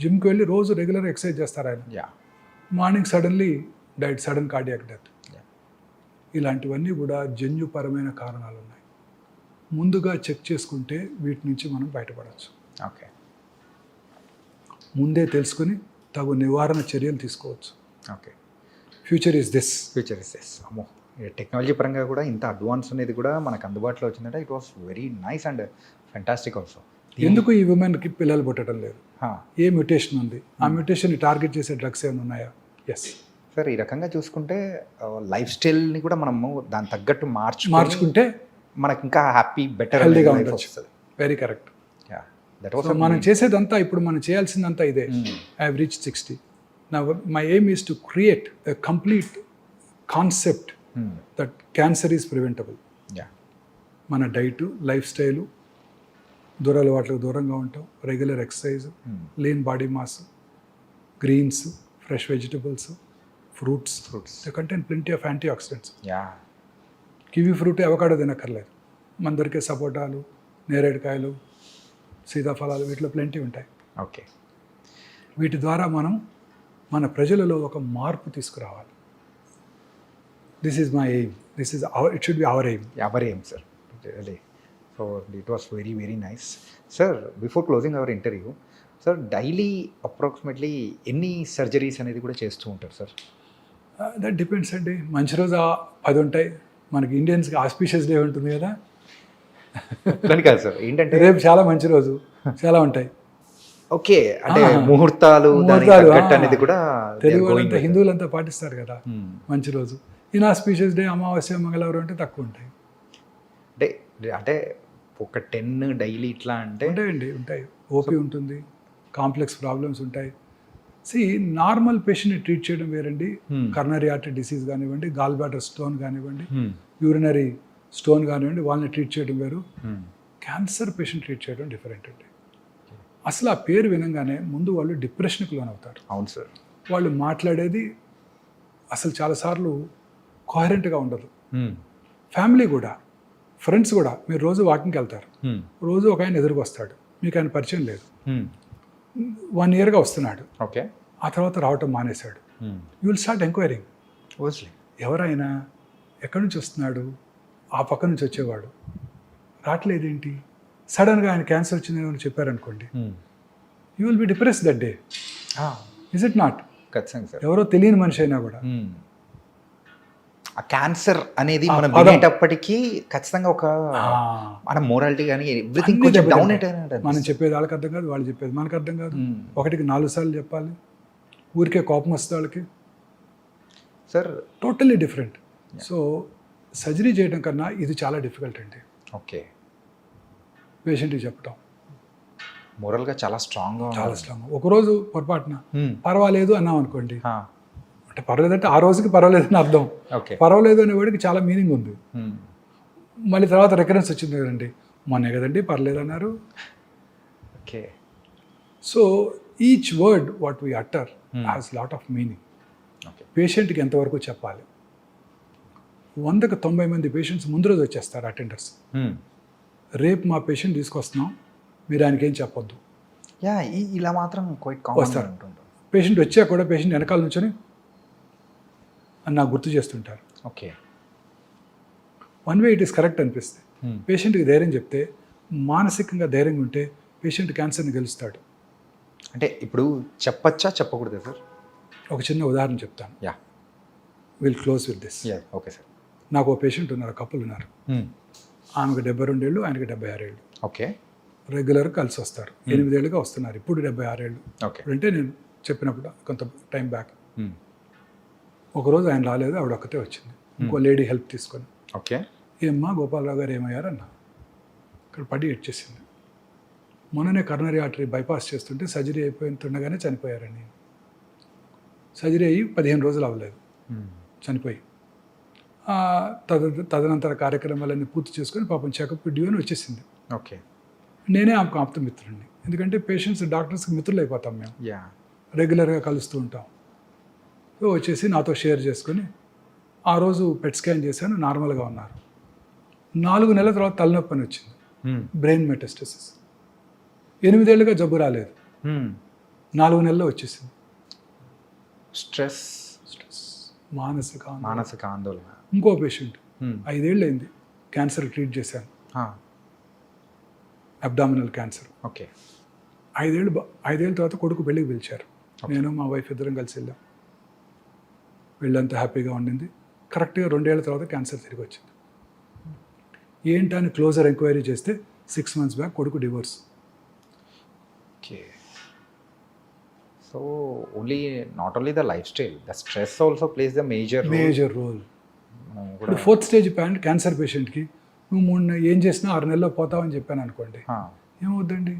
Speaker 3: జిమ్కి వెళ్ళి రోజు రెగ్యులర్ ఎక్సర్సైజ్ చేస్తారు ఆయన.
Speaker 2: Yeah.
Speaker 3: Morning suddenly diet, sudden cardiac death. ఇలాంటివన్నీ కూడా జన్యుపరమైన కారణాలు ఉన్నాయి. ముందుగా చెక్ చేసుకుంటే వీటి నుంచి మనం బయటపడవచ్చు.
Speaker 2: ఓకే.
Speaker 3: ముందే తెలుసుకుని తగు నివారణ చర్యలు తీసుకోవచ్చు.
Speaker 2: ఓకే.
Speaker 3: Future is this.
Speaker 2: అమ్మో, టెక్నాలజీ పరంగా కూడా ఇంత అడ్వాన్స్ అనేది కూడా మనకు అందుబాటులో వచ్చిందంటే it was very nice and fantastic also.
Speaker 3: ఎందుకు ఈ ఉమెన్కి పిల్లలు పుట్టడం లేదు? ఏ మ్యూటేషన్ ఉంది? ఆ మ్యూటేషన్ని టార్గెట్ చేసే డ్రగ్స్ ఏమైనా ఉన్నాయా? Yes
Speaker 2: sir. ఈ రకంగా చూసుకుంటే లైఫ్ స్టైల్ని కూడా మనము దాని తగ్గట్టు
Speaker 3: మార్చుకుంటే
Speaker 2: మనకి ఇంకా హ్యాపీ, బెటర్,
Speaker 3: హెల్దీగా ఉండొచ్చు. Very correct. మనం చేసేదంతా, ఇప్పుడు మనం చేయాల్సిందంతా ఇదే. I have reach 60. నా my aim is to create a complete concept that cancer is preventable. మన డైటు, లైఫ్ స్టైలు, దురలవాట్లకు దూరంగా ఉంటాం, regular exercise, lean body mass, greens, fresh vegetables, fruits. They contain plenty of antioxidants. Kiwi fruit, avocado తినక్కర్లేదు. మన దొరికే సపోటాలు, నేరేడుకాయలు, సీతాఫలాలు, వీటిలో plenty ఉంటాయి.
Speaker 2: ఓకే.
Speaker 3: వీటి ద్వారా మనం మన ప్రజలలో ఒక మార్పు తీసుకురావాలి. This is my aim. This is it should be our aim.
Speaker 2: Sir. So it was very very nice sir. Before closing our interview sir, daily approximately ఎన్ని సర్జరీస్ అనేది కూడా చేస్తూ ఉంటారు సార్?
Speaker 3: దట్ డిపెండ్స్ అండి. మంచి రోజు 10 ఉంటాయి. మనకి ఇండియన్స్కి ఆస్పీషియస్ డే ఉంటుంది కదా.
Speaker 2: కానీ కాదు సార్, ఏంటంటే
Speaker 3: రేపు చాలా మంచి రోజు, చాలా ఉంటాయి.
Speaker 2: ఓకే. అంటే ముహూర్తాలు అనేది కూడా
Speaker 3: తెలుగు వాళ్ళంతా, హిందువులంతా పాటిస్తారు కదా మంచి రోజు. ఇన్ఆస్పీషియస్ డే, అమావాస్య, మంగళవారం అంటే తక్కువ ఉంటాయి.
Speaker 2: అంటే ఒక 10 డైలీ ఇట్లా అంటే
Speaker 3: ఉంటాయి. ఓపీ ఉంటుంది, కాంప్లెక్స్ ప్రాబ్లమ్స్ ఉంటాయి. నార్మల్ పేషెంట్ని ట్రీట్ చేయడం వేరండి. కర్నరీ ఆర్టరీ డిసీజ్ కానివ్వండి, గాల్ బ్లాడర్ స్టోన్ కానివ్వండి, యూరినరీ స్టోన్ కానివ్వండి, వాళ్ళని ట్రీట్ చేయడం వేరు. క్యాన్సర్ పేషెంట్ ట్రీట్ చేయడం డిఫరెంట్ అండి. అసలు ఆ పేరు వినంగానే ముందు వాళ్ళు డిప్రెషన్కి లోనవుతారు.
Speaker 2: అవును సార్.
Speaker 3: వాళ్ళు మాట్లాడేది అసలు చాలాసార్లు కోహరెంట్గా ఉండదు. ఫ్యామిలీ కూడా, ఫ్రెండ్స్ కూడా. మీరు రోజు వాకింగ్కి వెళ్తారు, రోజు ఒక ఆయన ఎదురుకు వస్తాడు, మీకు ఆయన పరిచయం లేదు, 1 yearగా వస్తున్నాడు,
Speaker 2: ఓకే,
Speaker 3: ఆ తర్వాత రావటం మానేశాడు. యూ విల్ స్టార్ట్ ఎంక్వైరింగ్, ఎవరైనా ఎక్కడి నుంచి వస్తున్నాడు, ఆ పక్క నుంచి వచ్చేవాడు రావట్లేదేంటి, సడన్గా ఆయన క్యాన్సర్ వచ్చిందని చెప్పారనుకోండి, you will be depress that day. Is it not?
Speaker 2: ఖచ్చితంగా సార్.
Speaker 3: ఎవరో తెలియని మనిషి అయినా కూడా
Speaker 2: ఆ క్యాన్సర్ అనేది మనం వినేటప్పటికీ ఖచ్చితంగా ఒక మన మోరాలిటీ కానీ ఎవ్రీథింగ్ కొంచెం డౌన్ అయిపోయింది.
Speaker 3: మనం చెప్పేది వాళ్ళకి అర్థం కాదు, వాళ్ళు చెప్పేది మనకు అర్థం కాదు. 1కి 4 సార్లు చెప్పాలి. ఊరికే కోపం వస్తే వాళ్ళకి
Speaker 2: sir,
Speaker 3: totally different. So surgery చేయడం కన్నా ఇది చాలా డిఫికల్ట్ అండి.
Speaker 2: ఓకే.
Speaker 3: పేషెంట్కి చెప్పటం
Speaker 2: మోరల్గా చాలా స్ట్రాంగ్.
Speaker 3: ఒకరోజు పొరపాటున పర్వాలేదు అన్నాం అనుకోండి, అంటే పర్వాలేదంటే ఆ రోజుకి పర్వాలేదు అని అర్థం. పర్వాలేదు అనేవాడికి చాలా మీనింగ్ ఉంది. మళ్ళీ తర్వాత రికరెన్స్ వచ్చింది కదండి, మొన్నే కదండి పర్లేదు అన్నారు.
Speaker 2: Okay.
Speaker 3: So each word what we utter has lot of meaning. పేషెంట్కి ఎంతవరకు చెప్పాలి? 100కి 90 మంది పేషెంట్స్ ముందు రోజు వచ్చేస్తారు అటెండర్స్. రేపు మా పేషెంట్ తీసుకొస్తున్నాం, మీరు ఆయనకి ఏం చెప్పొద్దు.
Speaker 2: ఇలా మాత్రం
Speaker 3: వస్తారు. పేషెంట్ వచ్చాక కూడా పేషెంట్ వెనకాల నుంచొని అని నాకు గుర్తు చేస్తుంటారు.
Speaker 2: Okay.
Speaker 3: One way it is correct అనిపిస్తుంది. పేషెంట్కి ధైర్యం చెప్తే, మానసికంగా ధైర్యంగా ఉంటే పేషెంట్ క్యాన్సర్ని గెలుస్తాడు.
Speaker 2: అంటే ఇప్పుడు చెప్పచ్చా చెప్పకూడదా సార్?
Speaker 3: ఒక చిన్న ఉదాహరణ చెప్తాను.
Speaker 2: Yeah
Speaker 3: will close with this.
Speaker 2: Yeah okay sir.
Speaker 3: నాకు ఓ పేషెంట్ ఉన్నారు, కపుల్ ఉన్నారు. ఆమెకు 72 ఏళ్ళు, ఆయనకి 76 ఏళ్ళు.
Speaker 2: ఓకే
Speaker 3: రెగ్యులర్గా కలిసి వస్తారు. 8 ఏళ్ళుగా వస్తున్నారు. ఇప్పుడు 76 ఏళ్ళు.
Speaker 2: ఓకే.
Speaker 3: అంటే నేను చెప్పినప్పుడు కొంత టైం బ్యాక్. ఒకరోజు ఆయన రాలేదు, ఆవిడ ఒక్కతే వచ్చింది, ఇంకో లేడీ హెల్ప్ తీసుకొని.
Speaker 2: ఓకే.
Speaker 3: ఏమ్మా గోపాలరావు గారు ఏమయ్యారన్నా? ఇక్కడ పడి ఎడ్చేసింది. మొన్ననే కరోనరీ ఆర్టరీ బైపాస్ చేస్తుంటే సర్జరీ అయిపోతుండగానే చనిపోయారండి. సర్జరీ అయ్యి 15 రోజులు అవ్వలేదు, చనిపోయి. తదనంతర కార్యక్రమాలన్నీ పూర్తి చేసుకొని పాపం చెకప్ డ్యూ అని వచ్చేసింది.
Speaker 2: ఓకే.
Speaker 3: నేనే ఆమెకు ఆప్త మిత్రుడిని, ఎందుకంటే పేషెంట్స్ డాక్టర్స్కి మిత్రులు అయిపోతాం మేము,
Speaker 2: యా
Speaker 3: రెగ్యులర్గా కలుస్తూ ఉంటాం. సో వచ్చేసి నాతో షేర్ చేసుకొని ఆ రోజు పెట్ స్కాన్ చేశాను, నార్మల్గా ఉన్నారు. 4 నెలల తర్వాత తలనొప్పి అని వచ్చింది, బ్రెయిన్ మెటాస్టసిస్. 8 ఏళ్ళుగా జబ్బు రాలేదు, 4 నెలల్లో వచ్చేసింది.
Speaker 2: స్ట్రెస్
Speaker 3: మానసిక
Speaker 2: ఆందోళన.
Speaker 3: ఇంకో పేషెంట్ 5 ఏళ్ళు అయింది, క్యాన్సర్ ట్రీట్ చేశాను, అబ్డామినల్ క్యాన్సర్.
Speaker 2: ఓకే.
Speaker 3: 5 ఏళ్ళ తర్వాత కొడుకు పెళ్ళికి పిలిచారు. నేను మా వైఫ్ ఇద్దరం కలిసి వెళ్ళాం. వీళ్ళంతా హ్యాపీగా ఉండింది. కరెక్ట్గా 2 ఏళ్ళ తర్వాత క్యాన్సర్ తిరిగి వచ్చింది. ఏంటని క్లోజర్ ఎంక్వైరీ చేస్తే 6 months బ్యాక్ కొడుకు divorce.
Speaker 2: Okay. So only not only the lifestyle, the stress also plays the major
Speaker 3: role. ఇప్పుడు 4th స్టేజ్ క్యాన్సర్ పేషెంట్కి నువ్వు ఏం చేసినా 6 నెలల్లో పోతావని చెప్పాను అనుకోండి, ఏమవుద్దండి?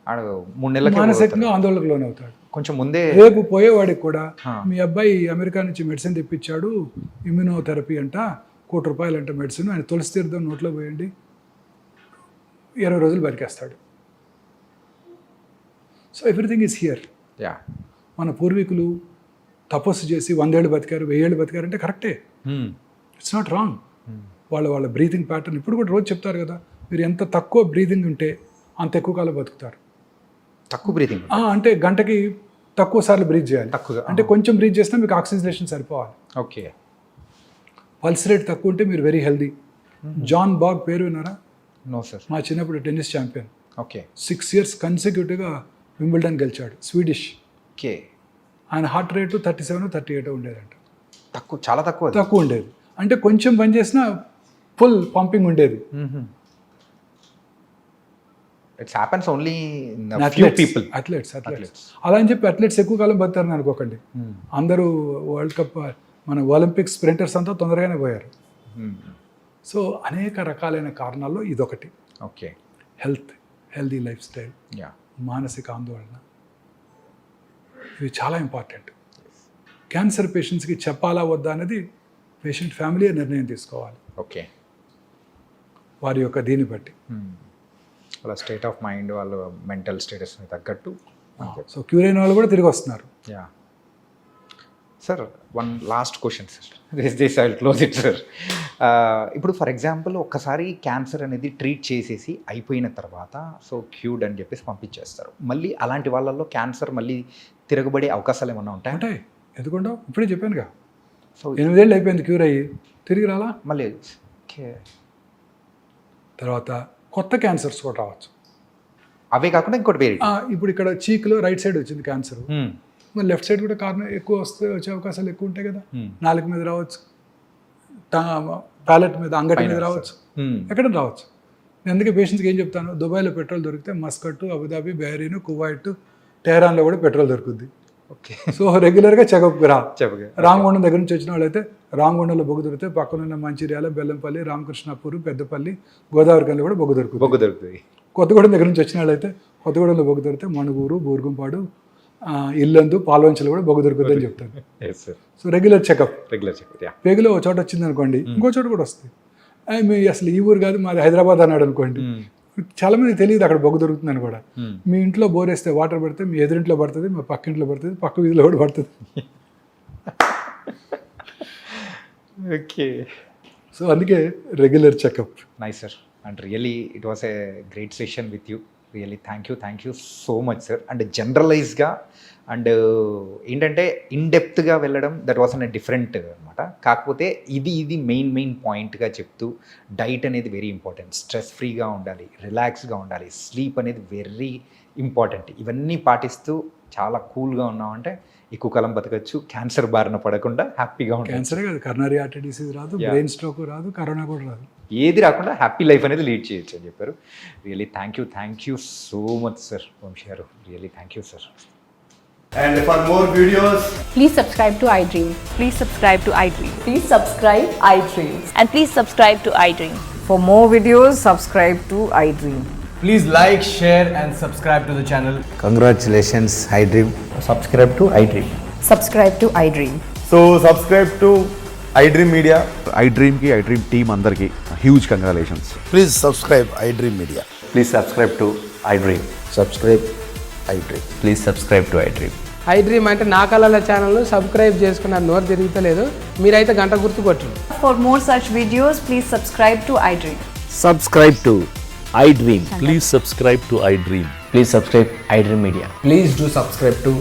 Speaker 2: 3 నెలలకి
Speaker 3: మానసికంగా ఆందోళనకు లోనవుతాడు.
Speaker 2: కొంచెం ముందే
Speaker 3: రేపు పోయేవాడికి కూడా మీ అబ్బాయి అమెరికా నుంచి మెడిసిన్ తెప్పించాడు, ఇమ్యూనోథెరపీ అంట, ₹1 అంట మెడిసిన్, ఆయన తులసి తీర్థం నోట్లో పోయండి, 20 రోజులు బతికేస్తాడు. So everything is here.
Speaker 2: Yeah.
Speaker 3: మన పూర్వీకులు తపస్సు చేసి 100 ఏళ్ళు బతికారు, 1000 ఏళ్ళు బతికారు అంటే కరెక్టే, ఇట్స్ నాట్ రాంగ్. వాళ్ళ బ్రీతింగ్ ప్యాటర్న్ ఇప్పుడు కూడా రోజు చెప్తారు కదా, మీరు ఎంత తక్కువ బ్రీతింగ్ ఉంటే అంత ఎక్కువ కాలం బతుకుతారు.
Speaker 2: తక్కువ బ్రీతింగ్
Speaker 3: అంటే గంటకి తక్కువ సార్లు బ్రీత్ చేయాలి.
Speaker 2: తక్కువగా
Speaker 3: అంటే కొంచెం బ్రీత్ చేసినా మీకు ఆక్సిజనేషన్ సరిపోవాలి.
Speaker 2: ఓకే.
Speaker 3: పల్స్ రేట్ తక్కువ ఉంటే మీరు వెరీ హెల్దీ. జాన్ బాగ్ పేరు విన్నారా?
Speaker 2: No sir.
Speaker 3: మా చిన్నప్పుడు టెన్నిస్ ఛాంపియన్,
Speaker 2: ఓకే.
Speaker 3: 6 years కన్సిక్యూటివ్గా వింబుల్డన్ గెలిచాడు, స్వీడిష్.
Speaker 2: ఓకే.
Speaker 3: ఆయన హార్ట్ రేటు 37, 38 ఉండేదంట.
Speaker 2: తక్కువ, చాలా తక్కువ.
Speaker 3: తక్కువ ఉండేది అంటే కొంచెం పని చేసినా ఫుల్ పంపింగ్ ఉండేది.
Speaker 2: It's happens only in few people.
Speaker 3: Athletes అలా అని చెప్పి అథ్లెట్స్ ఎక్కువ కాలం బతారని అనుకోకండి. అందరూ వరల్డ్ కప్ మన ఒలింపిక్స్ స్ప్రింటర్స్ అంతా తొందరగానే పోయారు. సో అనేక రకాలైన కారణాల్లో ఇదొకటి.
Speaker 2: ఓకే.
Speaker 3: హెల్దీ లైఫ్ స్టైల్, మానసిక ఆందోళన, ఇవి చాలా ఇంపార్టెంట్. క్యాన్సర్ పేషెంట్స్కి చెప్పాలా వద్దా అనేది పేషెంట్ ఫ్యామిలీ నిర్ణయం తీసుకోవాలి.
Speaker 2: ఓకే.
Speaker 3: వారి యొక్క దీన్ని బట్టి,
Speaker 2: వాళ్ళ స్టేట్ ఆఫ్ మైండ్, వాళ్ళ మెంటల్ స్టేటస్ని తగ్గట్టు.
Speaker 3: సో క్యూర్ అయిన వాళ్ళు కూడా తిరిగి వస్తున్నారు.
Speaker 2: Yeah sir, one last question sir, this I will close it sir. ఇప్పుడు ఫర్ ఎగ్జాంపుల్ ఒక్కసారి క్యాన్సర్ అనేది ట్రీట్ చేసేసి అయిపోయిన తర్వాత సో క్యూర్డ్ అని చెప్పేసి పంపించేస్తారు. మళ్ళీ అలాంటి వాళ్ళల్లో క్యాన్సర్ మళ్ళీ తిరగబడే అవకాశాలు ఏమన్నా ఉంటాయి?
Speaker 3: ఉంటాయి, ఎందుకుంటావు? ఇప్పుడే చెప్పానుగా,
Speaker 2: సో
Speaker 3: 8 ఏళ్ళు అయిపోయింది క్యూర్ అయ్యి, తిరిగి రాలా
Speaker 2: మళ్ళీ. ఓకే.
Speaker 3: తర్వాత కొత్త క్యాన్సర్స్ కూడా రావచ్చు.
Speaker 2: అవే కాకుండా ఇంకోటి వేరే.
Speaker 3: ఇప్పుడు ఇక్కడ చీక్లో రైట్ సైడ్ వచ్చింది క్యాన్సర్, మరి లెఫ్ట్ సైడ్ కూడా కారణం ఎక్కువ వచ్చే అవకాశాలు ఎక్కువ ఉంటాయి కదా. నాలుక మీద రావచ్చు, ప్యాలెట్ మీద, అంగటి మీద రావచ్చు, ఎక్కడ రావచ్చు. నేను అందుకే పేషెంట్స్కి ఏం చెప్తాను, దుబాయ్లో పెట్రోల్ దొరికితే మస్కట్, అబుదాబి, బహ్రెయిన్, కువైట్, టెహరాన్లో కూడా పెట్రోల్ దొరుకుద్ది.
Speaker 2: ఓకే.
Speaker 3: సో రెగ్యులర్గా చెకప్కి
Speaker 2: చెప్పగా.
Speaker 3: రామగుండం దగ్గర నుంచి వచ్చిన వాళ్ళైతే రామగుండంలో బొగ్గు దొరికితే పక్కనున్న మంచిర్యాల, బెల్లంపల్లి, రామకృష్ణాపూర్, పెద్దపల్లి, గోదావరి కల్లి కూడా బొగ్గు దొరుకుతుంది. కొత్తగూడెం దగ్గర నుంచి వచ్చిన వాళ్ళైతే కొత్తగూడెంలో బొగ్గు దొరికితే మణుగూరు, బూర్గుంపాడు, ఇల్లందు, పాల్వంచలు కూడా బొగ్గు దొరుకుతుంది అని చెప్తాను. So regular checkup. పేగులో ఒక చోట వచ్చింది అనుకోండి, ఇంకో చోట కూడా వస్తుంది. మీ అసలు ఈ ఊరు కాదు, మాది హైదరాబాద్ అన్నాడు అనుకోండి, చాలా మంది తెలియదు అక్కడ బొగ్గు దొరుకుతుందని కూడా. మీ ఇంట్లో బోర్ వేస్తే వాటర్ పడితే మీ ఎదురింట్లో పడుతుంది, మా పక్క ఇంట్లో పడుతుంది, పక్క వీధిలో కూడా పడుతుంది.
Speaker 2: ఓకే.
Speaker 3: సో అందుకే regular checkup.
Speaker 2: Nice sir, and really it was a great session with you. Really thank you so much sir. And జనరలైజ్గా అండ్ ఏంటంటే ఇన్డెప్త్గా వెళ్ళడం దట్ వాస్ అన్ డిఫరెంట్ అనమాట. కాకపోతే ఇది మెయిన్ పాయింట్గా చెప్తూ డైట్ అనేది వెరీ ఇంపార్టెంట్, స్ట్రెస్ ఫ్రీగా ఉండాలి, రిలాక్స్గా ఉండాలి, స్లీప్ అనేది వెరీ ఇంపార్టెంట్. ఇవన్నీ పాటిస్తూ చాలా కూల్గా ఉన్నామంటే ఎక్కువ కాలం బతకచ్చు, క్యాన్సర్ బారిన పడకుండా హ్యాపీగా ఉంటాం.
Speaker 3: క్యాన్సరే కాదు, కరోనరీ ఆర్టరీ డిసీజ్ రాదు,
Speaker 2: Yeah.
Speaker 3: బ్రెయిన్ స్ట్రోక్ రాదు, కరోనా కూడా రాదు.
Speaker 2: ఏది రాకుండా హ్యాపీ లైఫ్ అనేది లీడ్ చేయొచ్చు అని చెప్పారు. Really thank you so much sir Vamsi garu. Really thank you sir.
Speaker 4: And for more videos,
Speaker 5: Please subscribe to iDream.
Speaker 6: Please subscribe to iDream.
Speaker 5: Please subscribe iDream.
Speaker 6: And please subscribe to iDream.
Speaker 7: For more videos, subscribe to iDream.
Speaker 4: please like, share, and subscribe to the channel.
Speaker 8: Congratulations, iDream.
Speaker 4: Subscribe to iDream.
Speaker 7: Subscribe to iDream.
Speaker 4: So subscribe to iDream Media.
Speaker 9: iDream ki iDream team andarki huge congratulations.
Speaker 8: Please subscribe iDream Media.
Speaker 4: Please subscribe to iDream.
Speaker 8: Subscribe iDream.
Speaker 4: Please subscribe to iDream.
Speaker 10: iDream అంటే నా కళల channel subscribe చేసుకున్నారు, నోరు తిరుగుతలేదు, మీరైతే గంట గుర్తు కొట్టండి.
Speaker 6: For more such videos, please subscribe to iDream.
Speaker 8: Subscribe to iDream.
Speaker 11: Please subscribe to iDream.
Speaker 4: Please subscribe iDream Media. Please do subscribe to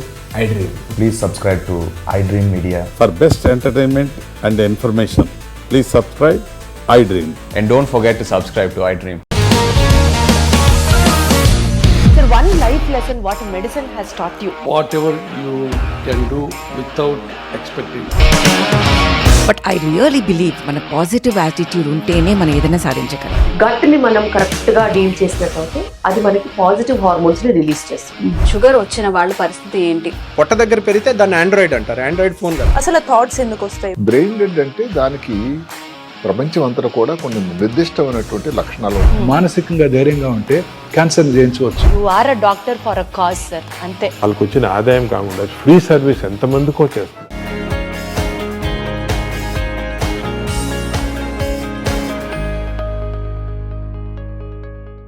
Speaker 4: iDream. Please subscribe to iDream Media.
Speaker 9: For best entertainment and information, please subscribe iDream.
Speaker 4: And don't forget to subscribe to iDream.
Speaker 1: Sir, one life lesson what medicine has taught you.
Speaker 11: Whatever you can do without expecting.
Speaker 7: But I really believe మన positive attitude ఉంటేనే మనం ఏదైనా సాధించగలం.
Speaker 5: గట్ని మనం కరెక్ట్గా deal చేసినట్లయితే అది మనకి పాజిటివ్ హార్మోన్స్ని రిలీజ్ చేస్తుంది.
Speaker 6: షుగర్ వచ్చిన వాళ్ళ పరిస్థితి ఏంటి?
Speaker 10: పొట్ట దగ్గర పెరిగితే దాన్ని ఆండ్రాయిడ్ అంటారు, ఆండ్రాయిడ్ ఫోన్ కాదు.
Speaker 6: అసలు థాట్స్ ఎందుకు వస్తాయి?
Speaker 12: బ్రెయిన్ డెడ్ అంటే దానికి ప్రపంచం అంతా కూడా కొన్ని నిర్దిష్టమైనటువంటి లక్షణాలు ఉన్నాయి.
Speaker 3: మానసికంగా ధైర్యంగా ఉంటే క్యాన్సర్ జయించవచ్చు.
Speaker 6: You are a doctor for a cause, sir. అంతే.
Speaker 11: వాళ్ళకి వచ్చిన ఆదాయం కాకుండా ఫ్రీ సర్వీస్ ఎంతమందికో చేస్తుంది.